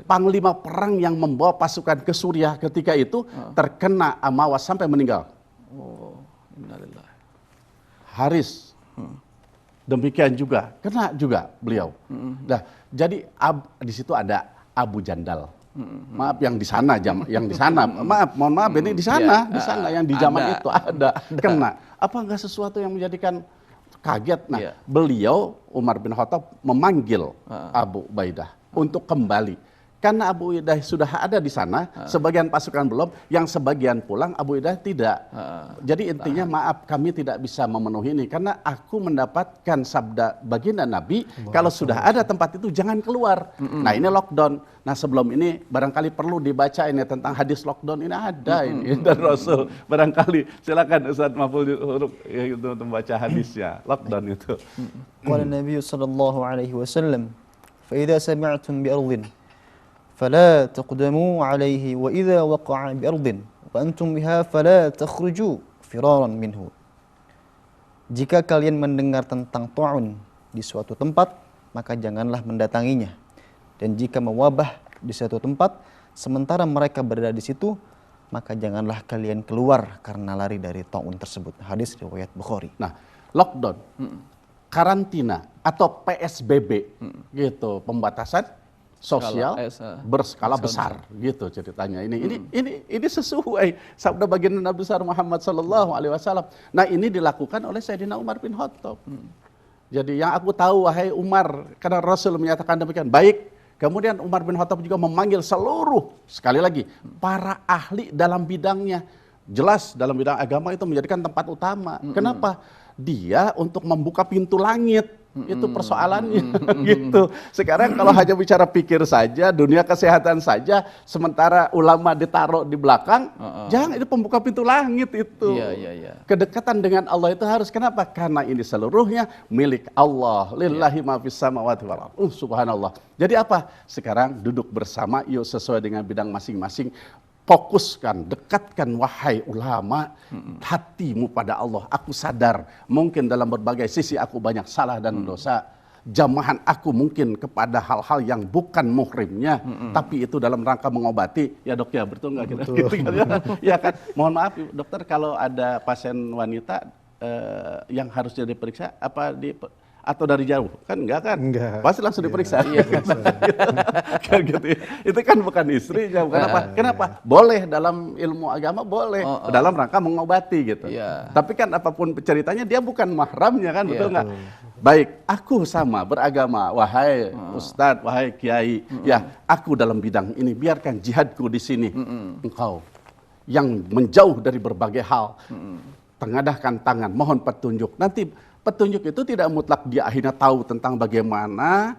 panglima perang yang membawa pasukan ke Suriah ketika itu terkena amawas sampai meninggal. Haris, demikian juga, kena juga beliau. Nah, jadi di situ ada Abu Jandal. Maaf yang di sana mohon maaf ini di sana yang di zaman itu ada kena. Apa enggak sesuatu yang menjadikan kaget? Nah, beliau Umar bin Khattab memanggil Abu Ubaidah untuk kembali. Karena Abu Ubaidah sudah ada di sana, sebagian pasukan belum, yang sebagian pulang, Abu Ubaidah tidak. Jadi intinya maaf, kami tidak bisa memenuhi ini, karena aku mendapatkan sabda baginda Nabi, kalau sudah ada tempat itu jangan keluar. Nah ini lockdown. Nah sebelum ini barangkali perlu dibaca ini tentang hadis lockdown, ini ada ini dari Rasul. Barangkali silakan Ustaz Mahfudz untuk membaca hadisnya, lockdown itu. Qala Nabi sallallahu alaihi wasallam, fa idza sami'tum bi ardhin فلا تقدموا عليه وإذا وقع بأرض وأنتم بها فلا تخرجوا فرارا منه. Jika kalian mendengar tentang ta'un di suatu tempat, maka janganlah mendatanginya. Dan jika mewabah di suatu tempat, sementara mereka berada di situ, maka janganlah kalian keluar karena lari dari ta'un tersebut. Hadis riwayat Bukhari. Nah, lockdown, karantina atau PSBB gitu, pembatasan sosial berskala besar gitu ceritanya. Ini sesuai sabda baginda Nabi besar Muhammad sallallahu alaihi wasallam. Nah, ini dilakukan oleh Sayyidina Umar bin Khattab. Jadi yang aku tahu wahai Umar, karena Rasul menyatakan demikian. Baik, kemudian Umar bin Khattab juga memanggil seluruh, sekali lagi, para ahli dalam bidangnya. Jelas dalam bidang agama itu menjadikan tempat utama. Kenapa? Dia untuk membuka pintu langit. Itu persoalannya gitu. Sekarang kalau hanya bicara pikir saja, dunia kesehatan saja, sementara ulama ditaruh di belakang, jangan, itu pembuka pintu langit itu. Kedekatan dengan Allah itu harus, kenapa? Karena ini seluruhnya milik Allah. Lillahi ma fis samawati wal ardh. Subhanallah. Jadi apa? Sekarang duduk bersama, yuk sesuai dengan bidang masing-masing. Fokuskan, dekatkan wahai ulama, hatimu pada Allah. Aku sadar mungkin dalam berbagai sisi aku banyak salah dan dosa. Jamahan aku mungkin kepada hal-hal yang bukan muhrimnya, tapi itu dalam rangka mengobati. Ya dok ya, betul nggak kita? Gitu, ya kan? Mohon maaf dokter, kalau ada pasien wanita yang harusnya diperiksa, apa atau dari jauh? Kan enggak kan? Enggak. Pasti langsung diperiksa. Iya, kan gitu ya. Itu kan bukan istrinya, bukan apa. Kenapa? Boleh dalam ilmu agama, boleh. Dalam rangka mengobati gitu. Tapi kan apapun ceritanya, dia bukan mahramnya kan, betul nggak? Baik, aku sama beragama, wahai ustadz, wahai kiai. Ya, aku dalam bidang ini, biarkan jihadku di sini. Engkau yang menjauh dari berbagai hal, tengadahkan tangan, mohon petunjuk. Nanti petunjuk itu tidak mutlak dia akhirnya tahu tentang bagaimana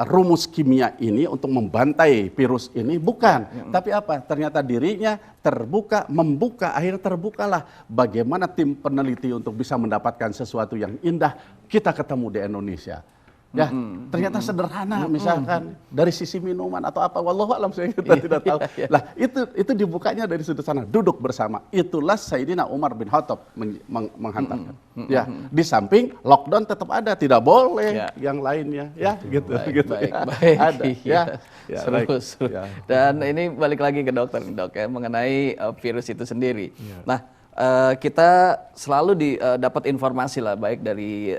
rumus kimia ini untuk membantai virus ini, bukan. Tapi apa? Ternyata dirinya terbuka, membuka, akhirnya terbukalah bagaimana tim peneliti untuk bisa mendapatkan sesuatu yang indah. Kita ketemu di Indonesia. Ya, ternyata sederhana, misalkan dari sisi minuman atau apa, wallahu alam, saya kita tidak tahu. Lah, itu dibukanya dari sudut sana, duduk bersama. Itulah Sayyidina Umar bin Khattab menghantarkan. Ya, di samping lockdown tetap ada, tidak boleh yang lainnya, ya, gitu. Baik. Ada, ya. Seru. Dan ini balik lagi ke dokter, dok ya, mengenai virus itu sendiri. Nah, kita selalu dapat informasi lah, baik dari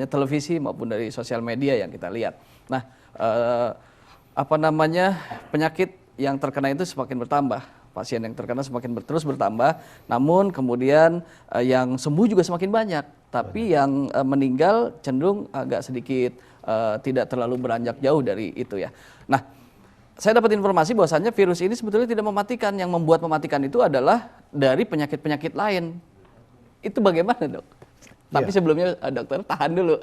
televisi maupun dari sosial media yang kita lihat. Nah, penyakit yang terkena itu semakin bertambah, pasien yang terkena semakin terus bertambah. Namun kemudian yang sembuh juga semakin banyak, tapi yang meninggal cenderung agak sedikit tidak terlalu beranjak jauh dari itu ya. Nah, saya dapat informasi bahwasannya virus ini sebetulnya tidak mematikan. Yang membuat mematikan itu adalah dari penyakit-penyakit lain. Itu bagaimana, dok? Tapi sebelumnya dokter tahan dulu,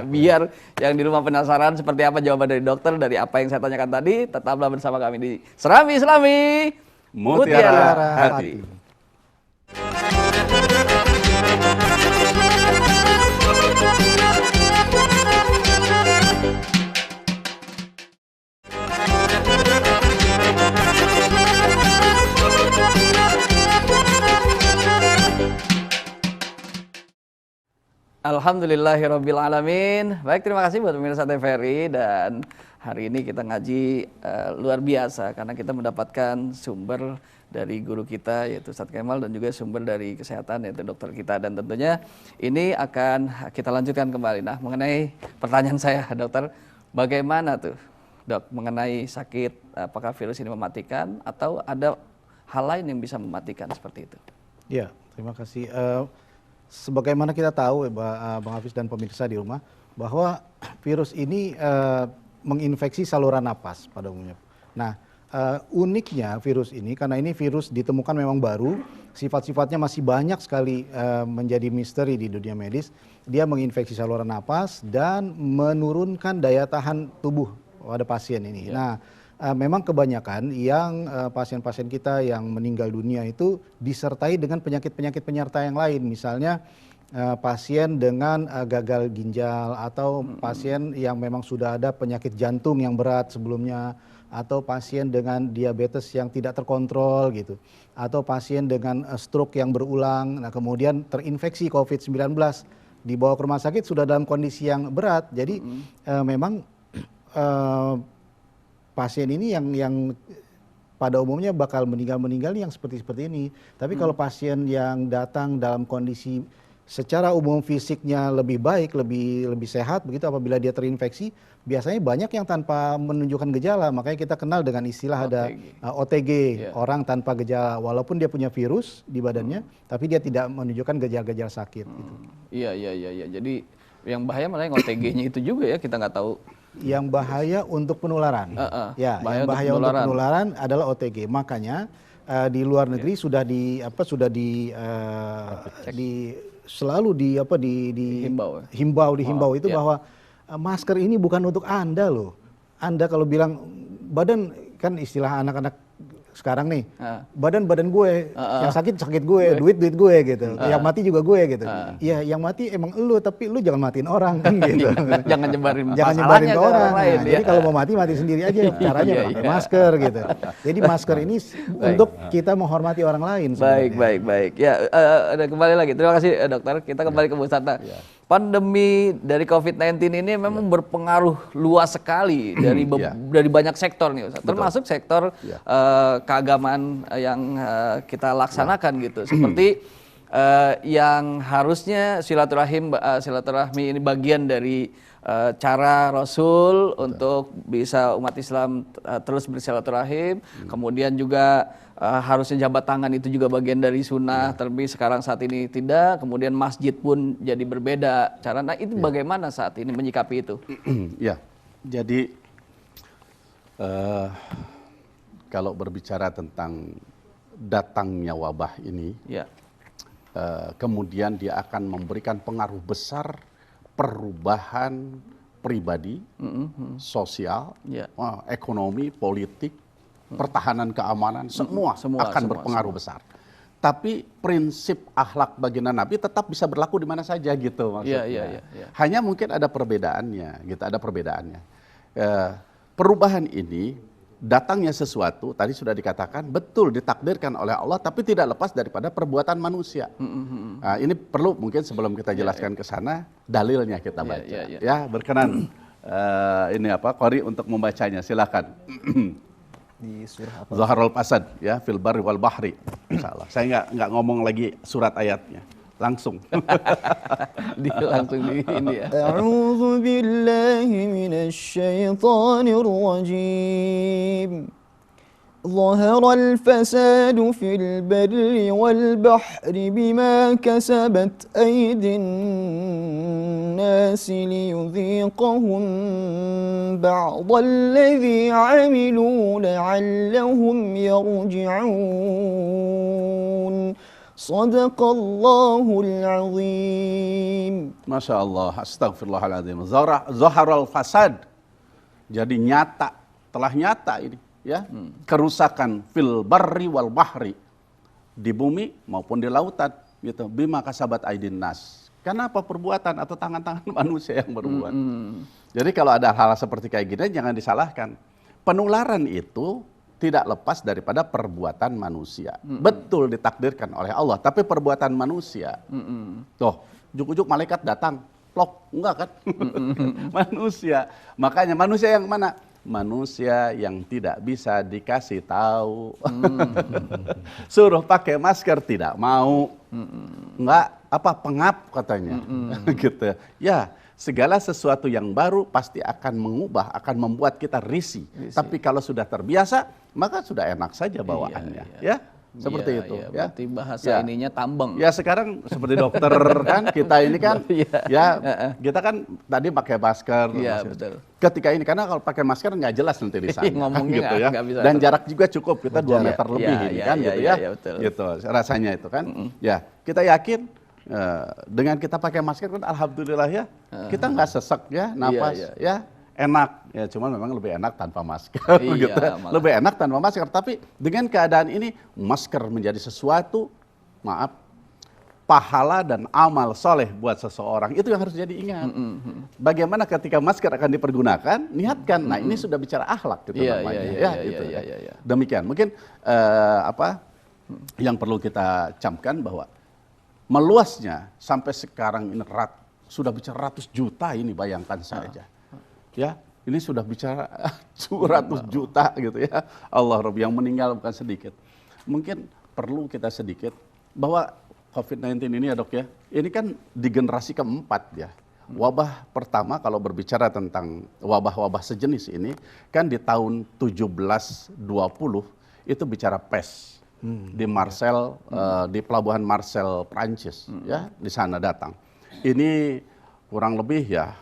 biar yang di rumah penasaran seperti apa jawaban dari dokter dari apa yang saya tanyakan tadi. Tetaplah bersama kami di Serambi Islami Mutiara Hati. Alhamdulillahirabbil alamin. Baik, terima kasih buat pemirsa TVRI, dan hari ini kita ngaji luar biasa karena kita mendapatkan sumber dari guru kita yaitu Ustadz Kemal, dan juga sumber dari kesehatan yaitu dokter kita, dan tentunya ini akan kita lanjutkan kembali. Nah, mengenai pertanyaan saya dokter, bagaimana tuh dok mengenai sakit, apakah virus ini mematikan atau ada hal lain yang bisa mematikan seperti itu? Ya, terima kasih. Sebagaimana kita tahu, Bang Hafiz dan pemirsa di rumah, bahwa virus ini menginfeksi saluran napas pada umumnya. Nah, uniknya virus ini, karena ini virus ditemukan memang baru, sifat-sifatnya masih banyak sekali menjadi misteri di dunia medis. Dia menginfeksi saluran napas dan menurunkan daya tahan tubuh pada pasien ini. Nah, memang kebanyakan yang pasien-pasien kita yang meninggal dunia itu disertai dengan penyakit-penyakit penyerta yang lain. Misalnya pasien dengan gagal ginjal, atau pasien yang memang sudah ada penyakit jantung yang berat sebelumnya, atau pasien dengan diabetes yang tidak terkontrol gitu, atau pasien dengan stroke yang berulang. Nah, kemudian terinfeksi COVID-19, dibawa ke rumah sakit sudah dalam kondisi yang berat. Jadi memang pasien ini yang pada umumnya bakal meninggal yang seperti ini. Tapi kalau pasien yang datang dalam kondisi secara umum fisiknya lebih baik, lebih sehat begitu apabila dia terinfeksi, biasanya banyak yang tanpa menunjukkan gejala. Makanya kita kenal dengan istilah ada OTG, orang tanpa gejala, walaupun dia punya virus di badannya, tapi dia tidak menunjukkan gejala-gejala sakit. Gitu. Iya. Jadi yang bahaya malah yang OTG-nya itu juga ya, kita nggak tahu. Yang bahaya untuk penularan, ya, yang bahaya untuk penularan adalah OTG. Makanya di luar negeri sudah selalu dihimbau itu bahwa masker ini bukan untuk Anda loh. Anda kalau bilang badan, kan istilah anak-anak sekarang nih, badan gue, yang sakit gue, duit gue gitu, yang mati juga gue gitu. Iya, yang mati emang elu, tapi lu jangan matiin orang kan gitu. Jangan nyebarin ke orang. Lain, jadi kalau mau mati sendiri aja. Caranya pakai masker gitu. Jadi masker ini untuk kita menghormati orang lain. Baik. Ya, kembali lagi. Terima kasih dokter. Kita kembali ke Bu Sata. Pandemi dari COVID-19 ini memang berpengaruh luas sekali dari banyak sektor nih, Ustaz. Termasuk sektor keagamaan yang kita laksanakan gitu. Seperti yang harusnya silaturahmi ini bagian dari cara Rasul untuk bisa umat Islam terus bersilaturahim. Kemudian juga harusnya jabat tangan itu juga bagian dari sunnah, tapi sekarang saat ini tidak. Kemudian masjid pun jadi berbeda cara. Nah itu bagaimana saat ini menyikapi itu? Ya, jadi kalau berbicara tentang datangnya wabah ini, kemudian dia akan memberikan pengaruh besar perubahan pribadi, sosial, ekonomi, politik, pertahanan keamanan, semua akan berpengaruh besar. Tapi prinsip akhlak baginda Nabi tetap bisa berlaku di mana saja gitu maksudnya. Hanya mungkin ada perbedaannya, gitu. Ada perbedaannya. Perubahan ini datangnya sesuatu tadi sudah dikatakan betul ditakdirkan oleh Allah, tapi tidak lepas daripada perbuatan manusia. Nah, ini perlu mungkin sebelum kita jelaskan ke sana dalilnya kita baca. Ya berkenan ini Qori untuk membacanya, silakan. Di surah apa? Zaharul fasad ya fil barri wal bahri. Insyaallah. Saya nggak ngomong lagi surat ayatnya. Langsung. Langsung di ini ya. A'udzu billahi minasy syaithanir rajim. ظهر الفساد في البر والبحر بما كسبت أيدي الناس ليذيقهم بعض الذي عملوا لعلهم يرجعون صدق الله العظيم. Masya Allah, astagfirullahaladzim. Zaharul fasad. Jadi telah nyata ini. Ya, kerusakan fil barri wal bahri, di bumi maupun di lautan gitu. Bima kasabat aidin nas. Kenapa perbuatan atau tangan-tangan manusia yang berbuat. Jadi kalau ada hal seperti kayak gini jangan disalahkan. Penularan itu tidak lepas daripada perbuatan manusia. Betul ditakdirkan oleh Allah, tapi perbuatan manusia. Tuh, juk-juk malaikat datang, plok, enggak kan? Manusia. Makanya manusia yang mana? Manusia yang tidak bisa dikasih tahu. Suruh pakai masker tidak mau. Enggak, pengap katanya. Gitu. Ya, segala sesuatu yang baru pasti akan mengubah, akan membuat kita risih. Tapi kalau sudah terbiasa, maka sudah enak saja bawaannya. Ya. Seperti itu ya. Berarti bahasa ininya tambang. Ya sekarang seperti dokter kan kita ini kan kita kan tadi pakai masker. Betul. Ketika ini karena kalau pakai masker nggak jelas nanti di sana ngomongnya gitu ya. Gak bisa. Dan jarak juga cukup, kita 2 meter lebih ini kan gitu ya. Betul. Gitu rasanya itu kan. Ya, kita yakin dengan kita pakai masker kan alhamdulillah ya. Kita nggak sesek ya, napas ya. Enak ya, cuman memang lebih enak tanpa masker gitu. Lebih enak tanpa masker, tapi dengan keadaan ini masker menjadi sesuatu pahala dan amal soleh buat seseorang, itu yang harus jadi ingat. Bagaimana ketika masker akan dipergunakan, niatkan. Nah, ini sudah bicara akhlak gitu namanya ya. Demikian mungkin yang perlu kita camkan bahwa meluasnya sampai sekarang ini sudah bicara ratus juta ini, bayangkan saja. Ya, ini sudah bicara 100 juta gitu ya. Allah Rabbi, yang meninggal bukan sedikit. Mungkin perlu kita sedikit bahwa COVID-19 ini ya dok ya, ini kan di generasi keempat ya. Wabah pertama kalau berbicara tentang wabah-wabah sejenis ini kan di tahun 1720 itu bicara pes di Marseille, di pelabuhan Marseille Prancis ya, di sana datang. Ini kurang lebih ya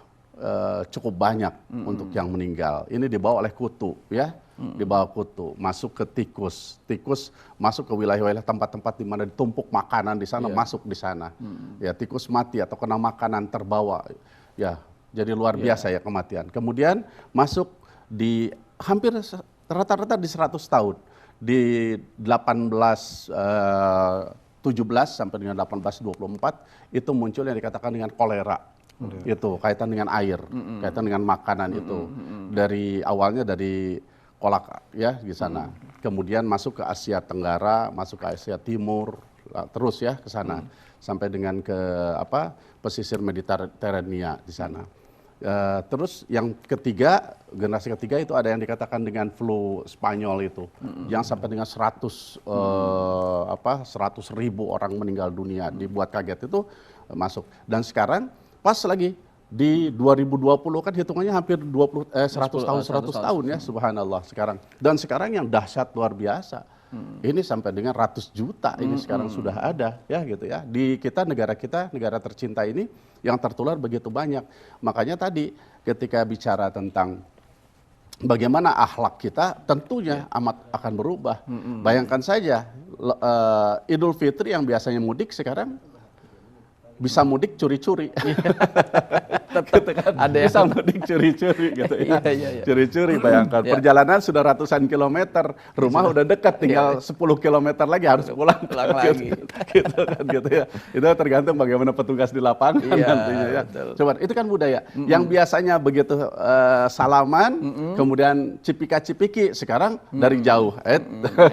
cukup banyak untuk yang meninggal. Ini dibawa oleh kutu ya, dibawa kutu, masuk ke tikus, tikus masuk ke wilayah-wilayah tempat-tempat di mana ditumpuk makanan di sana, masuk di sana. Ya tikus mati atau kena makanan terbawa, ya jadi luar biasa ya kematian. Kemudian masuk di hampir rata-rata di 100 tahun, di 1817 sampai dengan 1824 itu muncul yang dikatakan dengan kolera. Itu kaitan dengan air, kaitan dengan makanan itu. Dari awalnya dari kolak ya di sana. Kemudian masuk ke Asia Tenggara, masuk ke Asia Timur, terus ya ke sana sampai dengan ke pesisir Mediterania di sana. Terus yang ketiga, generasi ketiga itu ada yang dikatakan dengan flu Spanyol itu, yang sampai dengan 100 ribu orang meninggal dunia, dibuat kaget itu masuk. Dan sekarang pas lagi di 2020 kan hitungannya hampir 100 tahun ya, subhanallah sekarang. Dan sekarang yang dahsyat luar biasa. Ini sampai dengan ratus juta ini sekarang sudah ada ya gitu ya. Di negara kita, negara tercinta ini yang tertular begitu banyak. Makanya tadi ketika bicara tentang bagaimana akhlak kita tentunya amat akan berubah. Bayangkan saja Idul Fitri yang biasanya mudik sekarang bisa mudik curi-curi. Tetap kan ada yang bisa mudik curi-curi gitu ya. Curi-curi, bayangkan perjalanan sudah ratusan kilometer, rumah udah dekat, tinggal 10 kilometer lagi harus pulang lagi. Gitu kan gitu ya. Itu tergantung bagaimana petugas di lapangan nantinya ya. Coba itu kan budaya. Yang biasanya begitu salaman, kemudian cipika-cipiki, sekarang dari jauh,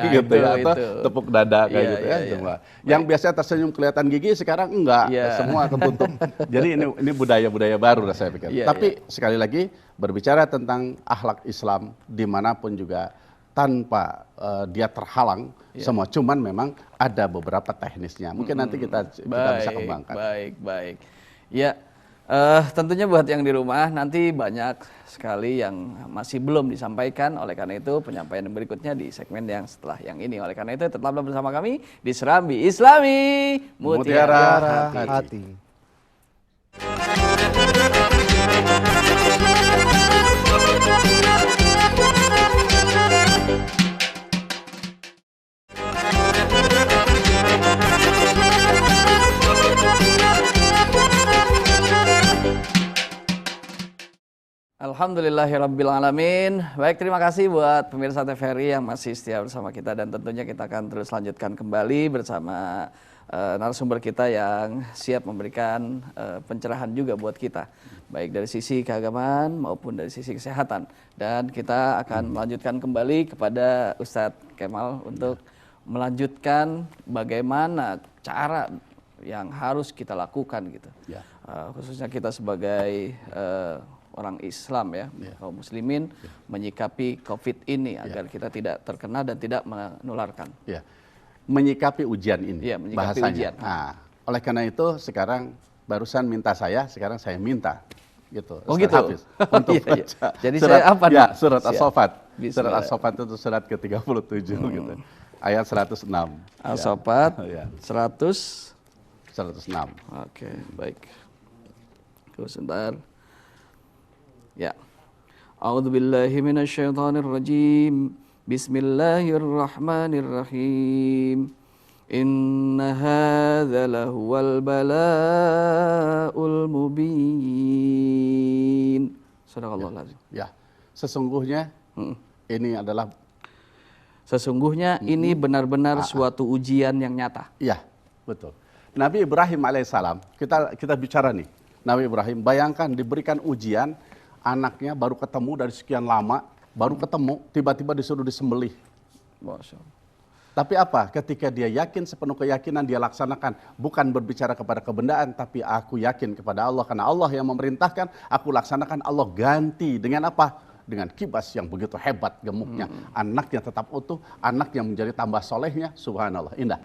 gitu ya, atau tepuk dada kayak gitu ya. Yang biasanya tersenyum kelihatan gigi, sekarang enggak. Semua ketutup. Jadi ini budaya-budaya baru lah saya pikir. Tapi sekali lagi berbicara tentang akhlak Islam dimanapun juga tanpa dia terhalang semua. Cuman memang ada beberapa teknisnya. Mungkin nanti kita bisa kembangkan. Baik. Ya, tentunya buat yang di rumah nanti banyak sekali yang masih belum disampaikan. Oleh karena itu penyampaian berikutnya di segmen yang setelah yang ini. Oleh karena itu tetaplah bersama kami di Serambi Islami Mutiara Hati. Alhamdulillahirrabbilalamin. Baik, terima kasih buat pemirsa TVRI yang masih setia bersama kita. Dan tentunya kita akan terus lanjutkan kembali bersama narasumber kita yang siap memberikan pencerahan juga buat kita. Baik dari sisi keagamaan maupun dari sisi kesehatan. Dan kita akan melanjutkan kembali kepada Ustadz Kemal untuk melanjutkan bagaimana cara yang harus kita lakukan gitu. Khususnya kita sebagai orang Islam ya, kaum muslimin menyikapi COVID ini agar kita tidak terkena dan tidak menularkan. Menyikapi ujian ini, menyikapi bahasanya. ujian. Nah, oleh karena itu sekarang barusan minta sekarang saya minta, gitu. Oh Ustaz gitu. Hafiz, untuk baca Jadi surat, saya apa? Ya, surat As-Saffat. Bismillah. Surat As-Saffat itu surat ke-37 gitu. Ayat 106. As-Saffat 106. Oke, baik. Tunggu sebentar. Ya. A'udzubillahi minasyaitonirrajim. Bismillahirrahmanirrahim. Inna hadza lahuwal bala'ul mubin. Sadaqallahul azim. Ya. Sesungguhnya ini adalah ini benar-benar suatu ujian yang nyata. Iya, betul. Nabi Ibrahim alaihissalam, kita bicara nih. Nabi Ibrahim, bayangkan diberikan ujian, anaknya baru ketemu dari sekian lama, baru ketemu, tiba-tiba disuruh disembelih. Masya Allah. Tapi apa? Ketika dia yakin, sepenuh keyakinan dia laksanakan. Bukan berbicara kepada kebendaan, tapi aku yakin kepada Allah. Karena Allah yang memerintahkan, aku laksanakan, Allah ganti. Dengan apa? dengan kibas yang begitu hebat gemuknya. Anaknya tetap utuh, anaknya menjadi tambah solehnya, subhanallah, indah.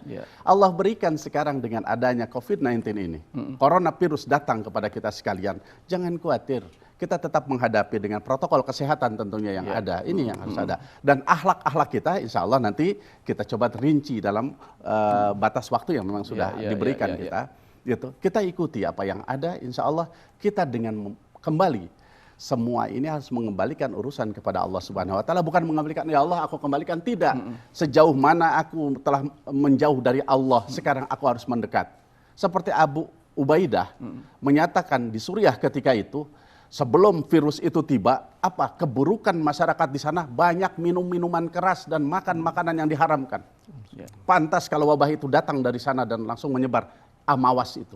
Allah berikan sekarang dengan adanya COVID-19 ini, coronavirus datang kepada kita sekalian, jangan khawatir. Kita tetap menghadapi dengan protokol kesehatan tentunya yang ada. Ini yang harus ada. Dan akhlak-akhlak kita insya Allah nanti kita coba rinci dalam batas waktu yang memang sudah diberikan kita. Gitu. Kita ikuti apa yang ada, insya Allah kita dengan kembali. Semua ini harus mengembalikan urusan kepada Allah Subhanahu wa taala, bukan mengembalikan ya Allah aku kembalikan, tidak. Sejauh mana aku telah menjauh dari Allah, sekarang aku harus mendekat. Seperti Abu Ubaidah menyatakan di Suriah ketika itu, sebelum virus itu tiba, apa keburukan masyarakat di sana banyak minum minuman keras dan makan makanan yang diharamkan. Pantas kalau wabah itu datang dari sana dan langsung menyebar, amawas itu.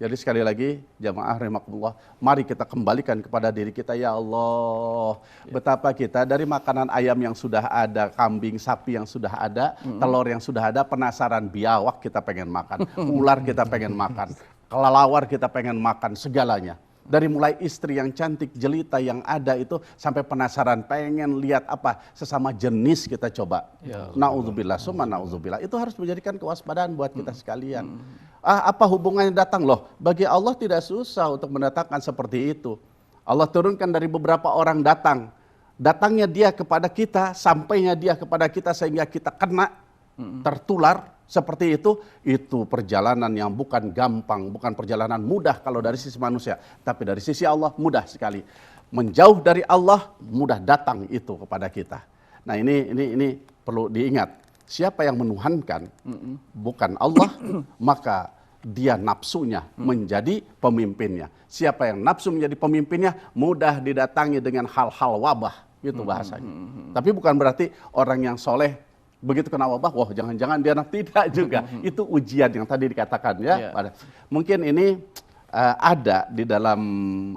Jadi sekali lagi jamaah rahimakumullah, mari kita kembalikan kepada diri kita, ya Allah, betapa kita dari makanan ayam yang sudah ada, kambing, sapi yang sudah ada, telur yang sudah ada, penasaran, biawak kita pengen makan, ular kita pengen makan, kelelawar kita pengen makan, segalanya. Dari mulai istri yang cantik jelita yang ada itu sampai penasaran pengen lihat apa sesama jenis kita coba. Nauzubillah, summa nauzubillah. Itu harus menjadikan kewaspadaan buat kita sekalian. Apa hubungannya datang loh? Bagi Allah tidak susah untuk mendatangkan seperti itu. Allah turunkan dari beberapa orang datang. Datangnya dia kepada kita, sampainya dia kepada kita sehingga kita kena, tertular. Seperti itu perjalanan yang bukan gampang, bukan perjalanan mudah kalau dari sisi manusia, tapi dari sisi Allah mudah sekali. Menjauh dari Allah mudah datang itu kepada kita. Nah ini perlu diingat. Siapa yang menuhankan bukan Allah, maka dia nafsunya menjadi pemimpinnya. Siapa yang nafsu menjadi pemimpinnya mudah didatangi dengan hal-hal wabah, gitu bahasanya. Tapi bukan berarti orang yang soleh begitu kena wabah, wah jangan-jangan dia tidak juga. Itu ujian yang tadi dikatakan ya. Mungkin ini ada di dalam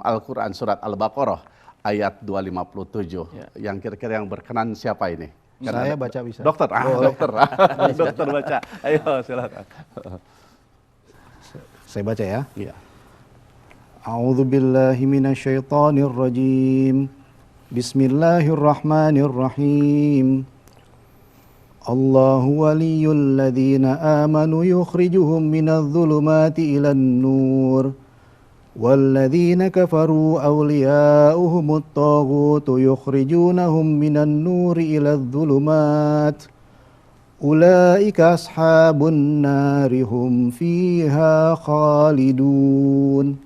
Al-Quran surat Al-Baqarah ayat 257. Yang kira-kira yang berkenan siapa ini? Saya baca bisa. Dokter, dokter. Dokter baca. Ayo silakan. Saya baca ya. Iya. A'udzu billahi minasyaitonir rajim. Bismillahirrahmanirrahim. Allahu waliyul ladzina amanu yukhrijuhum minadh dhulumati ilan nur walladzina kafaru awliya'uhumut taghutu yukhrijunahum minan nuri iladh dhulumat ulaika ashabun nari hum fiha khalidun.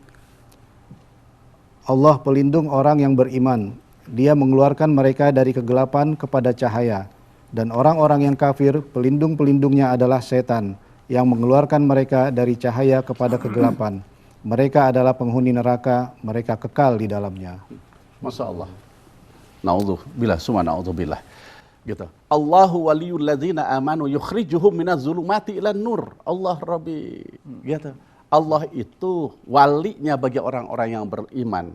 Allah pelindung orang yang beriman. Dia mengeluarkan mereka dari kegelapan kepada cahaya. Dan orang-orang yang kafir, pelindung-pelindungnya adalah setan yang mengeluarkan mereka dari cahaya kepada kegelapan. Mereka adalah penghuni neraka, mereka kekal di dalamnya. Masya Allah. Na'udzubillah, summa na'udzubillah. Gitu. Allahu waliyul ladzina amanu yukhrijuhum minaz zulumati ilan nur. Allah Rabbi. Gitu. Allah itu walinya bagi orang-orang yang beriman.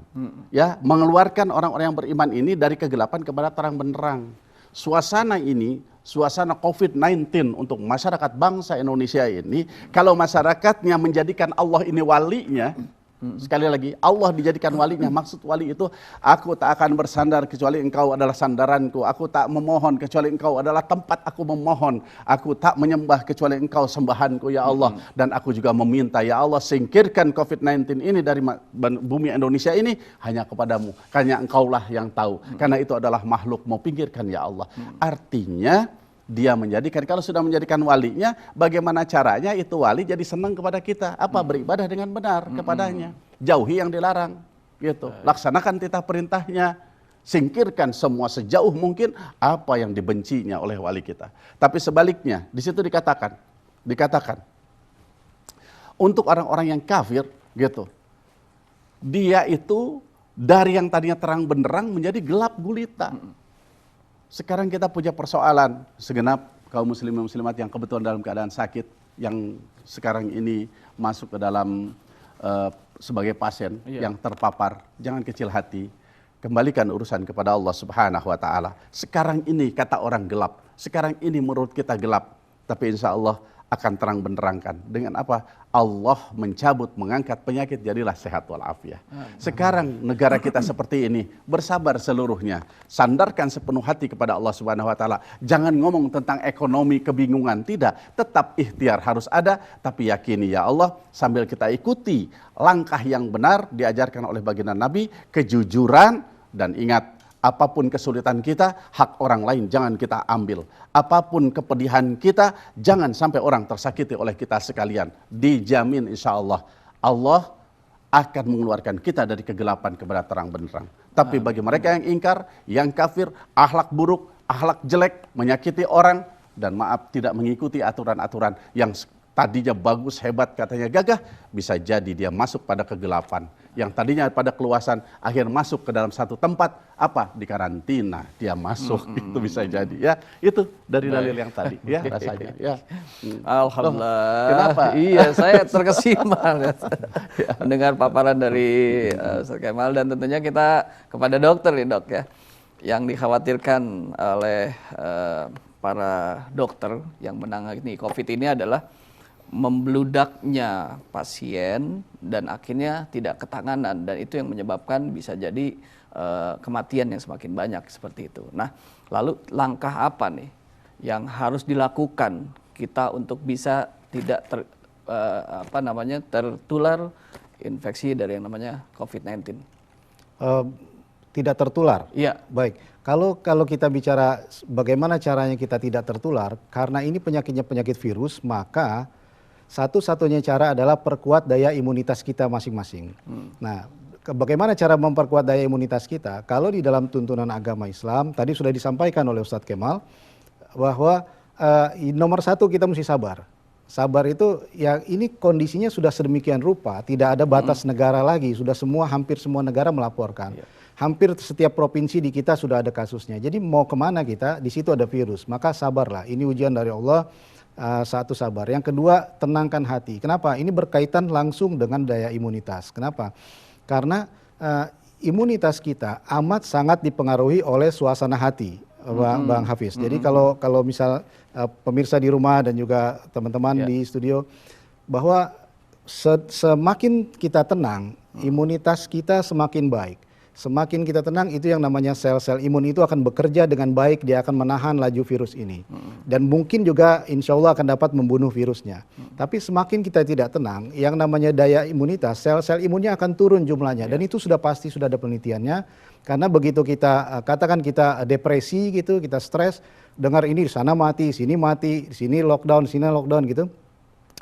Ya, mengeluarkan orang-orang yang beriman ini dari kegelapan kepada terang benderang. Suasana ini, suasana COVID-19 untuk masyarakat bangsa Indonesia ini, kalau masyarakatnya menjadikan Allah ini walinya, sekali lagi, Allah dijadikan walinya, maksud wali itu, aku tak akan bersandar kecuali engkau adalah sandaranku, aku tak memohon kecuali engkau adalah tempat aku memohon, aku tak menyembah kecuali engkau sembahanku ya Allah, dan aku juga meminta ya Allah singkirkan COVID-19 ini dari bumi Indonesia ini hanya kepadamu, karena engkaulah yang tahu, karena itu adalah makhluk, mau pinggirkan ya Allah. Artinya dia menjadikan, kalau sudah menjadikan walinya, bagaimana caranya itu wali jadi senang kepada kita? Apa? Beribadah dengan benar kepadanya. Jauhi yang dilarang. Gitu. Laksanakan titah perintahnya. Singkirkan semua sejauh mungkin apa yang dibencinya oleh wali kita. Tapi sebaliknya, di situ dikatakan, untuk orang-orang yang kafir, gitu, dia itu dari yang tadinya terang benderang menjadi gelap gulita. Sekarang kita punya persoalan, segenap kaum muslimin muslimat yang kebetulan dalam keadaan sakit, yang sekarang ini masuk ke dalam sebagai pasien yang terpapar. Jangan kecil hati, kembalikan urusan kepada Allah Subhanahu wa ta'ala. Sekarang ini kata orang gelap, sekarang ini menurut kita gelap, tapi insya Allah akan terang benderangkan. Dengan apa? Allah mencabut, mengangkat penyakit, jadilah sehat walafiat. Sekarang negara kita seperti ini, bersabar seluruhnya. Sandarkan sepenuh hati kepada Allah Subhanahu wa taala. Jangan ngomong tentang ekonomi, kebingungan, tidak. Tetap ikhtiar harus ada, tapi yakini ya Allah, sambil kita ikuti langkah yang benar diajarkan oleh baginda Nabi, kejujuran, dan ingat, apapun kesulitan kita, hak orang lain jangan kita ambil. Apapun kepedihan kita, jangan sampai orang tersakiti oleh kita sekalian. Dijamin insya Allah, Allah akan mengeluarkan kita dari kegelapan kepada terang benderang. Tapi bagi mereka yang ingkar, yang kafir, akhlak buruk, akhlak jelek, menyakiti orang, dan maaf tidak mengikuti aturan-aturan yang tadinya bagus, hebat, katanya gagah, bisa jadi dia masuk pada kegelapan. Yang tadinya pada keluasan, akhir masuk ke dalam satu tempat, apa? Di karantina, dia masuk, itu bisa jadi. Ya, itu dari dalil yang tadi, ya rasanya. Ya. Alhamdulillah. Kenapa? Iya, saya terkesima mendengar paparan dari Ustaz Kemal, dan tentunya kita kepada dokter nih dok ya, yang dikhawatirkan oleh para dokter yang menangani COVID ini adalah membludaknya pasien dan akhirnya tidak ketanganan, dan itu yang menyebabkan bisa jadi kematian yang semakin banyak seperti itu. Nah, lalu langkah apa nih yang harus dilakukan kita untuk bisa tidak tertular infeksi dari yang namanya COVID-19? Tidak tertular. Iya. Baik. Kalau kita bicara bagaimana caranya kita tidak tertular, karena ini penyakitnya penyakit virus, maka satu-satunya cara adalah perkuat daya imunitas kita masing-masing. Nah, bagaimana cara memperkuat daya imunitas kita? Kalau di dalam tuntunan agama Islam, tadi sudah disampaikan oleh Ustadz Kemal, bahwa nomor satu kita mesti sabar. Sabar itu, ya ini kondisinya sudah sedemikian rupa, tidak ada batas negara lagi, sudah hampir semua negara melaporkan. Hampir setiap provinsi di kita sudah ada kasusnya. Jadi mau kemana kita? Di situ ada virus. Maka sabarlah, ini ujian dari Allah. Satu, sabar. Yang kedua, tenangkan hati. Kenapa? Ini berkaitan langsung dengan daya imunitas. Kenapa? Karena imunitas kita amat sangat dipengaruhi oleh suasana hati, Bang Hafiz. Jadi kalau misal pemirsa di rumah dan juga teman-teman di studio, bahwa semakin kita tenang, imunitas kita semakin baik. Semakin kita tenang, itu yang namanya sel-sel imun itu akan bekerja dengan baik, dia akan menahan laju virus ini. Dan mungkin juga insya Allah akan dapat membunuh virusnya. Tapi semakin kita tidak tenang, yang namanya daya imunitas, sel-sel imunnya akan turun jumlahnya. Dan itu sudah pasti, sudah ada penelitiannya. Karena begitu kita, katakan kita depresi gitu, kita stres, dengar ini di sana mati, sini mati, di sini lockdown gitu.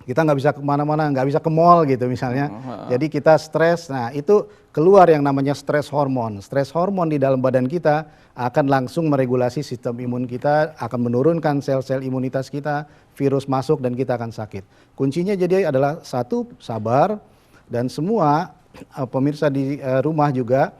Kita nggak bisa kemana-mana, nggak bisa ke mall gitu misalnya. Jadi kita stres, nah itu keluar yang namanya stres hormon. Stres hormon di dalam badan kita akan langsung meregulasi sistem imun kita, akan menurunkan sel-sel imunitas kita, virus masuk dan kita akan sakit. Kuncinya jadi adalah satu, sabar, dan semua pemirsa di rumah juga,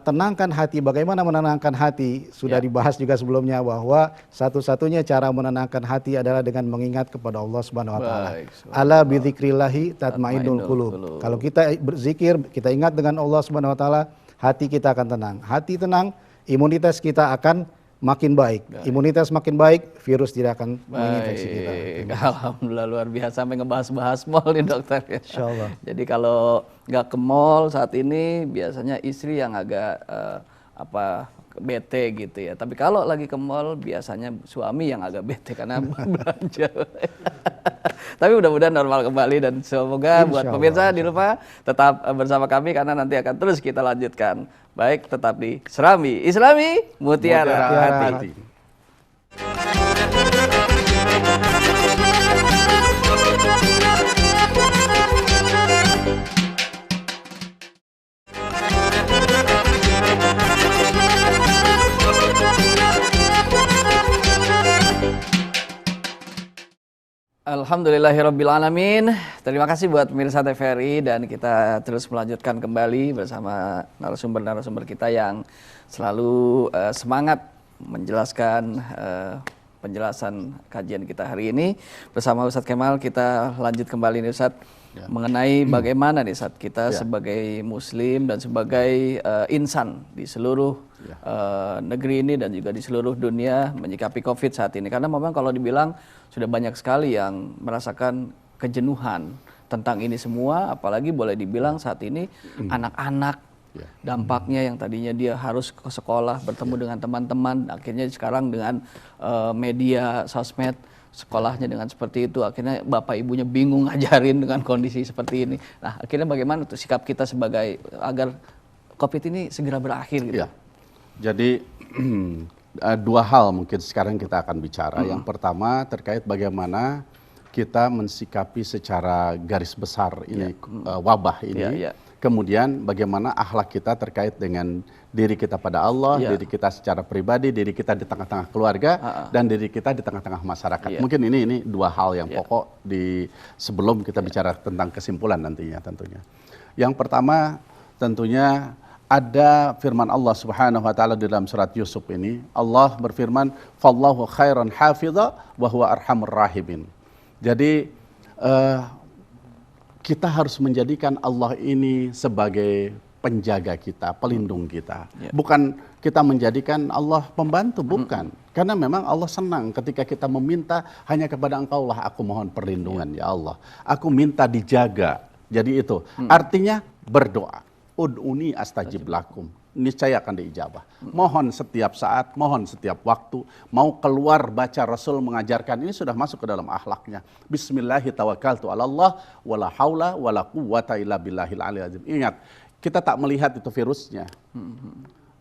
tenangkan hati. Bagaimana menenangkan hati? Sudah dibahas juga sebelumnya bahwa satu-satunya cara menenangkan hati adalah dengan mengingat kepada Allah Subhanahu wa taala. Ala bidzikrillahi tatmainnul qulub. Kalau kita berzikir, kita ingat dengan Allah Subhanahu wa taala, hati kita akan tenang. Hati tenang, imunitas kita akan makin baik. Imunitas makin baik, virus tidak akan menginfeksi kita. Alhamdulillah, luar biasa, sampai ngebahas-bahas mall nih dokter ya. Insyaallah. Jadi kalau nggak ke mall saat ini biasanya istri yang agak bete gitu ya. Tapi kalau lagi ke mall biasanya suami yang agak bete karena belanja. Tapi mudah-mudahan normal kembali, dan semoga buat pemirsa di rumah tetap bersama kami karena nanti akan terus kita lanjutkan. Baik, tetap di Serami Islami Mutiara Hati. Alhamdulillahirrabbilalamin. Terima kasih buat pemirsa TVRI, dan kita terus melanjutkan kembali bersama narasumber-narasumber kita yang selalu semangat menjelaskan penjelasan kajian kita hari ini. Bersama Ustadz Kemal kita lanjut kembali nih Ustadz, mengenai bagaimana nih Ustadz kita sebagai muslim dan sebagai insan di seluruh negeri ini dan juga di seluruh dunia menyikapi COVID saat ini. Karena memang kalau dibilang sudah banyak sekali yang merasakan kejenuhan tentang ini semua, apalagi boleh dibilang saat ini anak-anak, dampaknya yang tadinya dia harus ke sekolah bertemu dengan teman-teman, akhirnya sekarang dengan media sosmed sekolahnya dengan seperti itu, akhirnya bapak ibunya bingung ngajarin dengan kondisi seperti ini. Nah, akhirnya bagaimana tuh sikap kita sebagai agar COVID ini segera berakhir gitu? Ya. Jadi dua hal mungkin sekarang kita akan bicara. Yang pertama terkait bagaimana kita mensikapi secara garis besar ini wabah ini. Kemudian bagaimana akhlak kita terkait dengan diri kita pada Allah, diri kita secara pribadi, diri kita di tengah-tengah keluarga, dan diri kita di tengah-tengah masyarakat. Mungkin ini dua hal yang pokok sebelum kita bicara tentang kesimpulan nantinya tentunya. Yang pertama tentunya ada firman Allah Subhanahu wa taala di dalam surat Yusuf ini. Allah berfirman, "Fallahu khairan hafidha wa huwa arhamur rahimin." Jadi kita harus menjadikan Allah ini sebagai penjaga kita, pelindung kita. Bukan kita menjadikan Allah pembantu, bukan. Karena memang Allah senang ketika kita meminta hanya kepada Engkau lah aku mohon perlindungan ya Allah. Aku minta dijaga. Jadi itu artinya berdoa. Ud'uni astajib lakum. Niscaya akan diijabah. Mohon setiap saat, mohon setiap waktu. Mau keluar baca Rasul mengajarkan, ini sudah masuk ke dalam akhlaknya. Bismillahi tawakkaltu ala Allah wala haula wala quwwata illa billahil aliyil azim. Ingat, kita tak melihat itu virusnya.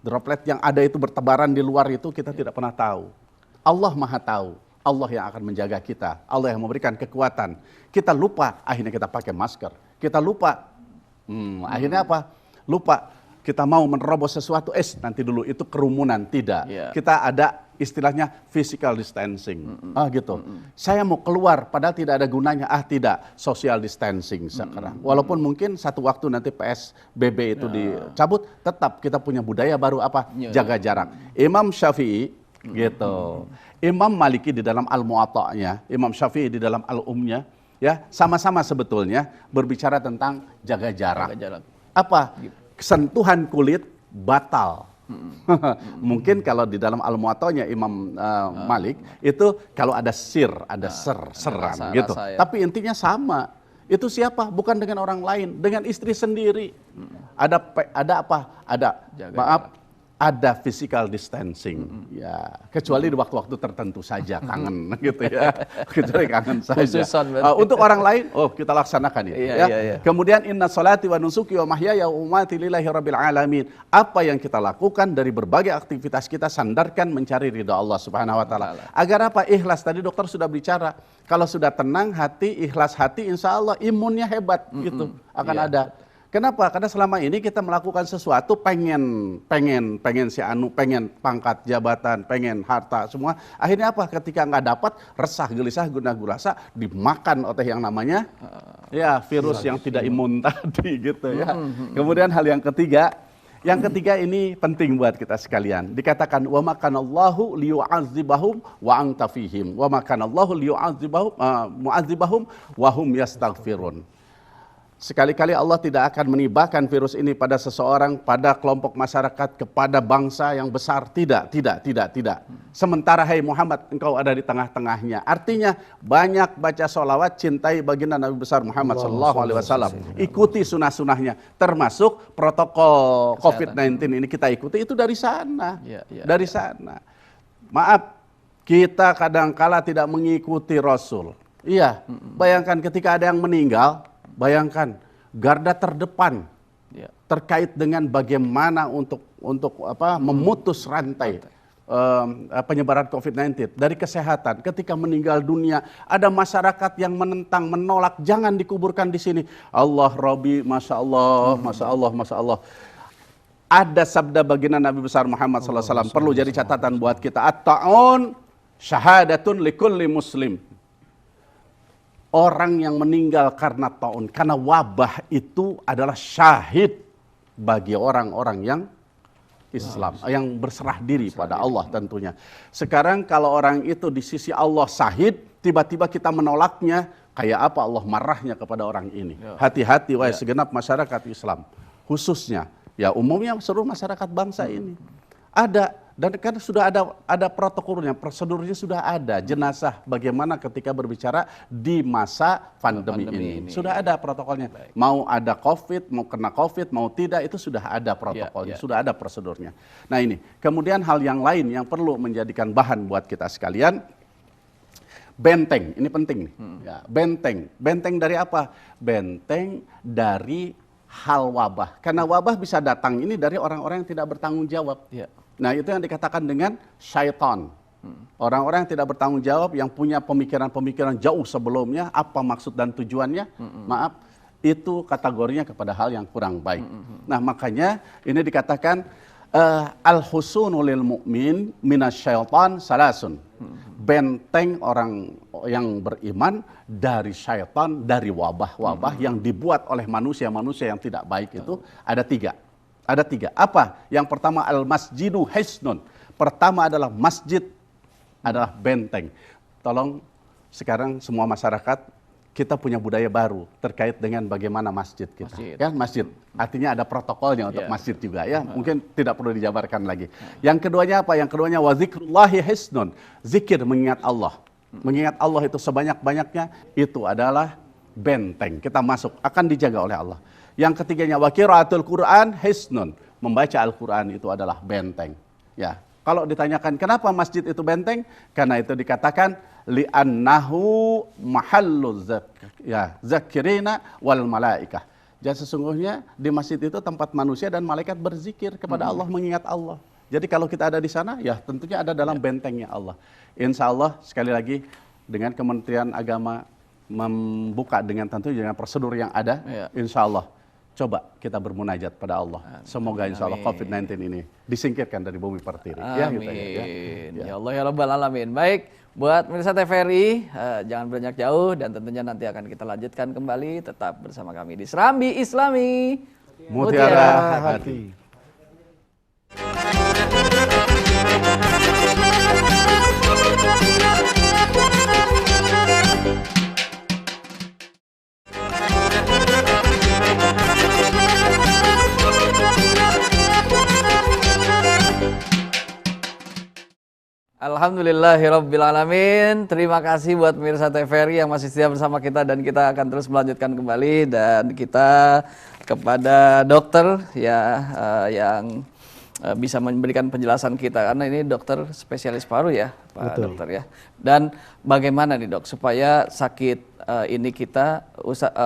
Droplet yang ada itu bertebaran di luar itu kita tidak pernah tahu. Allah Maha tahu. Allah yang akan menjaga kita. Allah yang memberikan kekuatan. Kita lupa, akhirnya kita pakai masker. Kita lupa, akhirnya apa? Lupa. Kita mau menerobos sesuatu, nanti dulu itu kerumunan, tidak. Kita ada istilahnya physical distancing, gitu. Saya mau keluar, padahal tidak ada gunanya, tidak. Social distancing sekarang. Walaupun mungkin satu waktu nanti PSBB itu dicabut, tetap kita punya budaya baru apa? Jaga jarak. Imam Syafi'i, gitu. Imam Maliki di dalam Al-Muwatta'nya, Imam Syafi'i di dalam Al-Umnya, ya sama-sama sebetulnya berbicara tentang jaga jarak. Apa? Sentuhan kulit batal. Mungkin kalau di dalam Al-Muwatta'nya Imam Malik itu kalau ada seran gitu. Tapi intinya sama. Itu siapa? Bukan dengan orang lain, dengan istri sendiri. Ada apa? Ada physical distancing, ya kecuali di waktu-waktu tertentu saja kangen gitu ya, kecuali kangen saja. Untuk orang lain, kita laksanakan itu. Kemudian inna sholati wa nusuki wa mahyaya wa mamati lillahi rabbil alamin. Apa yang kita lakukan dari berbagai aktivitas kita sandarkan mencari ridha Allah Subhanahu wa taala. Agar apa? Ikhlas. Tadi dokter sudah bicara. Kalau sudah tenang hati, ikhlas hati, insya Allah imunnya hebat gitu akan ada. Kenapa? Karena selama ini kita melakukan sesuatu pengen si anu, pengen pangkat jabatan, pengen harta semua. Akhirnya apa? Ketika nggak dapat, resah, gelisah, gundah gulasa, dimakan oleh yang namanya virus yang tidak imun tadi gitu ya. Kemudian hal yang ketiga ini penting buat kita sekalian. Dikatakan wa makanallahu liyu'adzibahum wa anta fihim. Wa makanallahu liyu'adzibahum mu'adzibahum wa hum yastaghfirun. Sekali-kali Allah tidak akan menibahkan virus ini pada seseorang, pada kelompok masyarakat, kepada bangsa yang besar. Tidak. Sementara hai Muhammad, engkau ada di tengah-tengahnya. Artinya banyak baca sholawat, cintai baginda Nabi besar Muhammad SAW. Ikuti sunah-sunahnya. Termasuk protokol COVID-19 ini kita ikuti, itu dari sana. Dari sana. Maaf, kita kadangkala tidak mengikuti Rasul. Bayangkan ketika ada yang meninggal, bayangkan garda terdepan terkait dengan bagaimana untuk memutus rantai penyebaran COVID-19 dari kesehatan. Ketika meninggal dunia, ada masyarakat yang menentang, menolak, jangan dikuburkan di sini. Allah Rabbi, masya Allah. Ada sabda baginda Nabi besar Muhammad SAW perlu jadi catatan buat kita. At-ta'un syahadatun likulli muslim. Orang yang meninggal karena taun, karena wabah itu adalah syahid bagi orang-orang yang Islam, yang berserah diri pada Allah tentunya. Sekarang kalau orang itu di sisi Allah sahid, tiba-tiba kita menolaknya, kayak apa Allah marahnya kepada orang ini. Hati-hati wahai segenap masyarakat Islam, khususnya ya umumnya seluruh masyarakat bangsa ini. Ada, dan kan sudah ada protokolnya, prosedurnya sudah ada. Jenazah bagaimana ketika berbicara di masa pandemi ini. Sudah ada protokolnya. Mau ada COVID, mau kena COVID, mau tidak, itu sudah ada protokolnya, sudah ada prosedurnya. Nah ini, kemudian hal yang lain yang perlu menjadikan bahan buat kita sekalian, benteng, ini penting nih. Ya, benteng dari apa? Benteng dari hal wabah. Karena wabah bisa datang ini dari orang-orang yang tidak bertanggung jawab. Nah itu yang dikatakan dengan syaitan. Orang-orang yang tidak bertanggung jawab, yang punya pemikiran-pemikiran jauh sebelumnya, apa maksud dan tujuannya, maaf, itu kategorinya kepada hal yang kurang baik. Nah makanya ini dikatakan, al-husunu lil mu'min minasyaitan salasun. Benteng orang yang beriman dari syaitan, dari wabah-wabah yang dibuat oleh manusia-manusia yang tidak baik itu ada tiga. Ada tiga. Apa? Yang pertama al-masjidu hisnun. Pertama adalah masjid adalah benteng. Tolong sekarang semua masyarakat kita punya budaya baru terkait dengan bagaimana masjid kita. Kan masjid. Artinya ada protokolnya untuk masjid juga ya. Mungkin tidak perlu dijabarkan lagi. Yang keduanya apa? Yang keduanya wa zikrullahi hisnun. Zikir mengingat Allah. Mengingat Allah itu sebanyak-banyaknya itu adalah benteng. Kita masuk akan dijaga oleh Allah. Yang ketiganya wa qiraatul Quran hisnun. Membaca Al-Quran itu adalah benteng. Ya. Kalau ditanyakan kenapa masjid itu benteng? Karena itu dikatakan li'annahu mahallu zakirina wal malaikah. Jadi sesungguhnya di masjid itu tempat manusia dan malaikat berzikir kepada Allah, mengingat Allah. Jadi kalau kita ada di sana, ya tentunya ada dalam bentengnya Allah. Insya Allah sekali lagi dengan Kementerian Agama membuka dengan tentu dengan prosedur yang ada, insya Allah coba kita bermunajat pada Allah. Semoga insya Allah COVID-19 ini disingkirkan dari bumi pertiwi. Amin. Ya Allah ya Rabbal Alamin. Baik, buat pemirsa TVRI, jangan beranjak jauh dan tentunya nanti akan kita lanjutkan kembali. Tetap bersama kami di Serambi Islami. Mutiara Hati. Alhamdulillahirrabbilalamin. Terima kasih buat pemirsa TVRI yang masih setia bersama kita dan kita akan terus melanjutkan kembali dan kita kepada dokter ya yang bisa memberikan penjelasan kita karena ini dokter spesialis paru ya Pak Dokter ya. Dan bagaimana nih Dok supaya sakit ini kita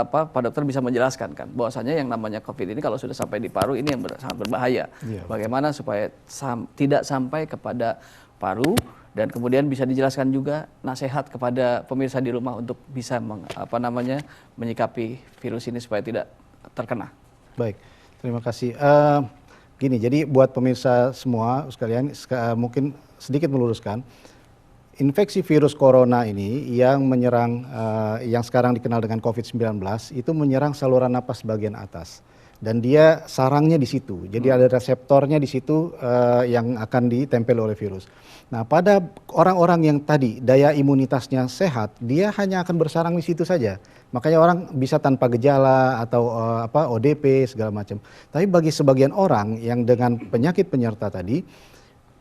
Pak Dokter bisa menjelaskan kan bahwasanya yang namanya COVID ini kalau sudah sampai di paru ini yang sangat berbahaya. Bagaimana supaya tidak sampai kepada paru dan kemudian bisa dijelaskan juga nasihat kepada pemirsa di rumah untuk bisa menyikapi virus ini supaya tidak terkena. Baik, terima kasih. Gini, jadi buat pemirsa semua sekalian mungkin sedikit meluruskan infeksi virus corona ini yang menyerang yang sekarang dikenal dengan COVID-19 itu menyerang saluran napas bagian atas. Dan dia sarangnya di situ, jadi ada reseptornya di situ yang akan ditempel oleh virus. Nah, pada orang-orang yang tadi daya imunitasnya sehat, dia hanya akan bersarang di situ saja. Makanya orang bisa tanpa gejala atau ODP segala macam. Tapi bagi sebagian orang yang dengan penyakit penyerta tadi,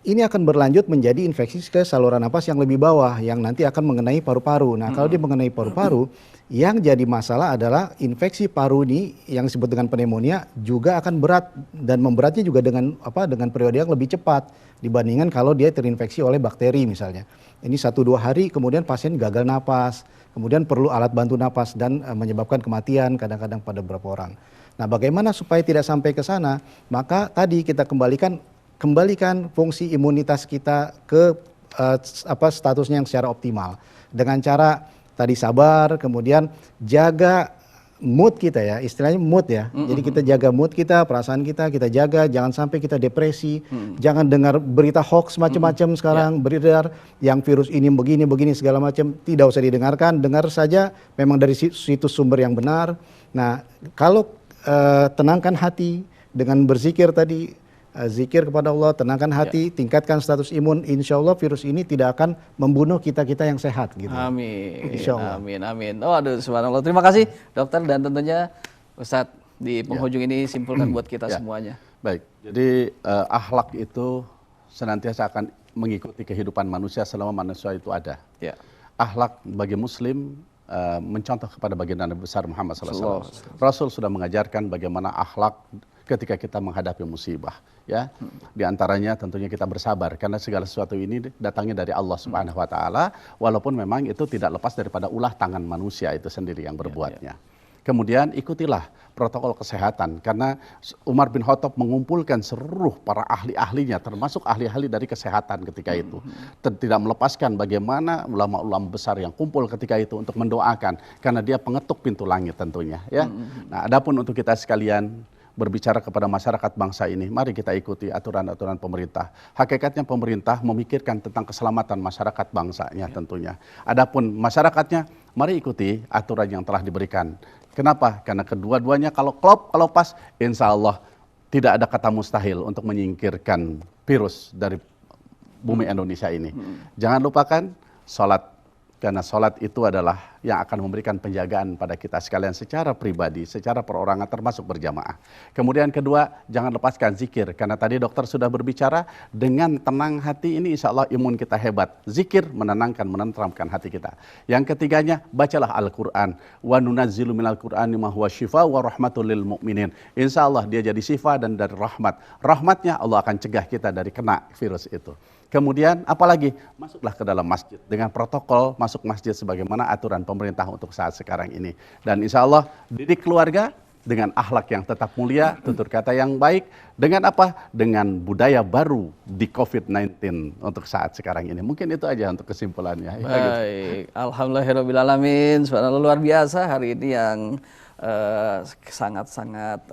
ini akan berlanjut menjadi infeksi ke saluran napas yang lebih bawah, yang nanti akan mengenai paru-paru. Nah, kalau dia mengenai paru-paru, yang jadi masalah adalah infeksi paru ini yang disebut dengan pneumonia juga akan berat dan memberatnya juga dengan periode yang lebih cepat dibandingkan kalau dia terinfeksi oleh bakteri misalnya. Ini 1-2 hari kemudian pasien gagal napas, kemudian perlu alat bantu napas dan menyebabkan kematian kadang-kadang pada beberapa orang. Nah, bagaimana supaya tidak sampai ke sana? Maka tadi kita kembalikan fungsi imunitas kita ke statusnya yang secara optimal dengan cara tadi sabar, kemudian jaga mood kita ya, istilahnya mood ya. Jadi kita jaga mood kita, perasaan kita jaga, jangan sampai kita depresi, jangan dengar berita hoax macam-macam sekarang beredar yang virus ini begini segala macam, tidak usah didengarkan, dengar saja memang dari situs sumber yang benar. Nah, kalau tenangkan hati dengan berzikir tadi, zikir kepada Allah, tenangkan hati, tingkatkan status imun, insya Allah virus ini tidak akan membunuh kita-kita yang sehat gitu. Amin. Insya Allah. Amin, amin. Oh, aduh, subhanallah. Terima kasih dokter, dan tentunya Ustadz di penghujung ini simpulkan buat kita semuanya. Baik, jadi akhlak itu senantiasa akan mengikuti kehidupan manusia selama manusia itu ada. Ya. Akhlak bagi Muslim mencontoh kepada baginda Nabi besar Muhammad SAW. Rasul sudah mengajarkan bagaimana akhlak ketika kita menghadapi musibah. Ya, di antaranya tentunya kita bersabar karena segala sesuatu ini datangnya dari Allah Subhanahu Wa Taala. Walaupun memang itu tidak lepas daripada ulah tangan manusia itu sendiri yang berbuatnya. Kemudian ikutilah protokol kesehatan karena Umar bin Khattab mengumpulkan seluruh para ahli-ahlinya termasuk ahli-ahli dari kesehatan ketika itu. Tidak melepaskan bagaimana ulama-ulama besar yang kumpul ketika itu untuk mendoakan karena dia pengetuk pintu langit tentunya ya. Nah, adapun untuk kita sekalian berbicara kepada masyarakat bangsa ini, mari kita ikuti aturan-aturan pemerintah. Hakikatnya pemerintah memikirkan tentang keselamatan masyarakat bangsanya tentunya. Adapun masyarakatnya, mari ikuti aturan yang telah diberikan. Kenapa? Karena kedua-duanya kalau klop, kalau pas, insya Allah tidak ada kata mustahil untuk menyingkirkan virus dari bumi Indonesia ini. Jangan lupakan sholat, karena sholat itu adalah yang akan memberikan penjagaan pada kita sekalian secara pribadi, secara perorangan termasuk berjamaah. Kemudian kedua, jangan lepaskan zikir, karena tadi dokter sudah berbicara, dengan tenang hati ini insya Allah imun kita hebat. Zikir menenangkan, menenteramkan hati kita. Yang ketiganya, bacalah Al-Quran. Wa nunazzilu minal Qur'ani ma huwa syifa wa rahmatul lil mu'minin. Insya Allah dia jadi syifa dan dari rahmat. Rahmatnya Allah akan cegah kita dari kena virus itu. Kemudian apalagi, masuklah ke dalam masjid dengan protokol masuk masjid sebagaimana aturan pemerintah untuk saat sekarang ini. Dan insya Allah didik keluarga dengan akhlak yang tetap mulia, tutur kata yang baik, dengan apa? Dengan budaya baru di COVID-19 untuk saat sekarang ini. Mungkin itu aja untuk kesimpulannya. Baik, gitu. Alhamdulillahirrahmanirrahim. Subhanallah, luar biasa hari ini yang sangat-sangat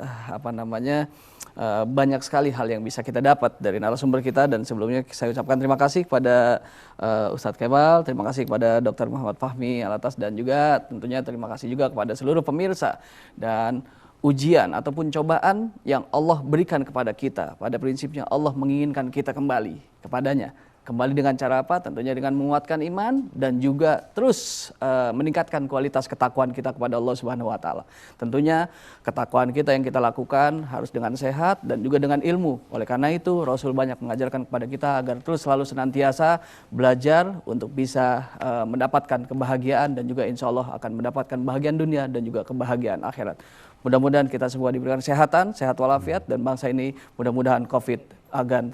banyak sekali hal yang bisa kita dapat dari narasumber kita. Dan sebelumnya saya ucapkan terima kasih kepada Ustadz Kemal, terima kasih kepada Dr. Muhammad Fahmi Alatas, dan juga tentunya terima kasih juga kepada seluruh pemirsa. Dan ujian ataupun cobaan yang Allah berikan kepada kita, pada prinsipnya Allah menginginkan kita kembali kepadanya. Kembali dengan cara apa? Tentunya dengan menguatkan iman dan juga terus meningkatkan kualitas ketakwaan kita kepada Allah Subhanahu wa taala. Tentunya ketakwaan kita yang kita lakukan harus dengan sehat dan juga dengan ilmu. Oleh karena itu Rasul banyak mengajarkan kepada kita agar terus selalu senantiasa belajar untuk bisa mendapatkan kebahagiaan dan juga insya Allah akan mendapatkan bahagian dunia dan juga kebahagiaan akhirat. Mudah-mudahan kita semua diberikan kesehatan, sehat walafiat, dan bangsa ini mudah-mudahan COVID agar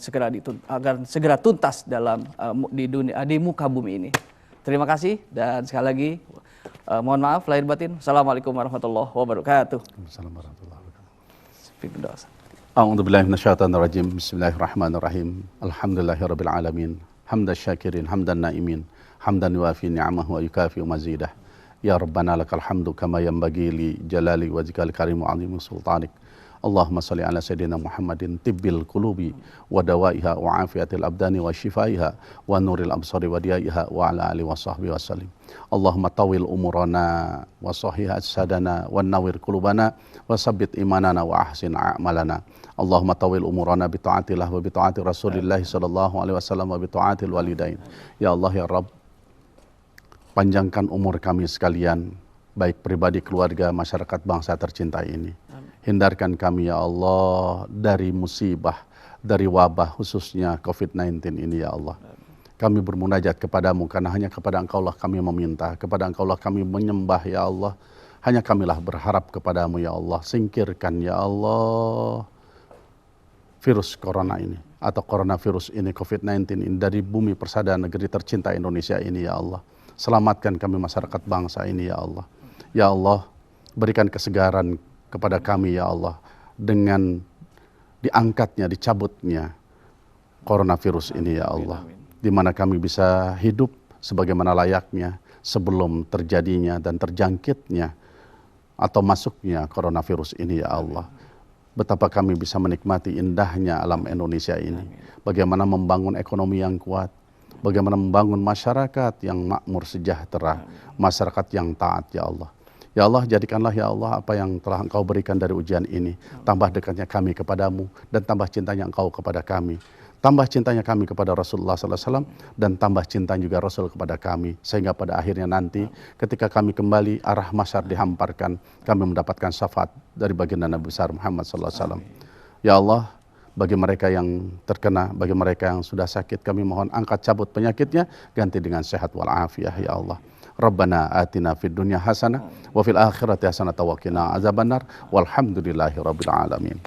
segera tuntas dalam di muka bumi ini. Terima kasih, dan sekali lagi mohon maaf lahir batin. Assalamualaikum warahmatullahi wabarakatuh. Assalamualaikum warahmatullahi wabarakatuh. Berdoa. A'udzubillahi minasyaitonirrajim. Bismillahirrahmanirrahim. Alhamdulillahirabbil alamin. Hamdan syakirin, hamdan naimin, hamdan yuafi ni'amahu wa yukafi mazidah. Ya Rabbana lakal hamdu kama yanbaghi li jalali wajhikal karim wa 'azimi sultanik. Allahumma salli ala sayyidina Muhammadin tibbil qulubi wa dawaiha wa afiyatil abdani wa shifaiha wa nuril absari wa diyaiha wa ala alihi wa sahbihi wa sallim. Allahumma tawil umurana wa sahih ajsadana wa nawwir qulubana wa sabbit imanana wa ahsin a'malana. Allahumma tawil umurana bi ta'atillah wa bi ta'ati Rasulillah sallallahu alaihi wasallam wa bi ta'atil walidain. Ya Allah ya Rabb, panjangkan umur kami sekalian, baik pribadi, keluarga, masyarakat bangsa tercinta ini. Hindarkan kami ya Allah dari musibah, dari wabah khususnya COVID-19 ini ya Allah. Kami bermunajat kepadamu karena hanya kepada Engkau lah kami meminta, kepada Engkau lah kami menyembah ya Allah. Hanya kamilah berharap kepadamu ya Allah. Singkirkan ya Allah virus corona ini atau coronavirus ini, COVID-19 ini dari bumi persada negeri tercinta Indonesia ini ya Allah. Selamatkan kami masyarakat bangsa ini ya Allah. Ya Allah, berikan kesegaran kepada kami ya Allah dengan diangkatnya, dicabutnya coronavirus ini ya Allah. Di mana kami bisa hidup sebagaimana layaknya sebelum terjadinya dan terjangkitnya atau masuknya coronavirus ini ya Allah. Betapa kami bisa menikmati indahnya alam Indonesia ini. Bagaimana membangun ekonomi yang kuat, bagaimana membangun masyarakat yang makmur sejahtera, masyarakat yang taat ya Allah. Ya Allah, jadikanlah ya Allah apa yang telah Engkau berikan dari ujian ini, tambah dekatnya kami kepadamu, dan tambah cintanya Engkau kepada kami. Tambah cintanya kami kepada Rasulullah SAW, dan tambah cinta juga Rasul kepada kami. Sehingga pada akhirnya nanti ketika kami kembali arah masyar dihamparkan, kami mendapatkan syafaat dari baginda Nabi besar Muhammad SAW. Ya Allah, bagi mereka yang terkena, bagi mereka yang sudah sakit, kami mohon angkat cabut penyakitnya, ganti dengan sehat walafiat ya Allah. Rabbana atina fid dunya hasanah wa fil akhirati hasanah wa qina azabannar walhamdulillahi rabbil alamin.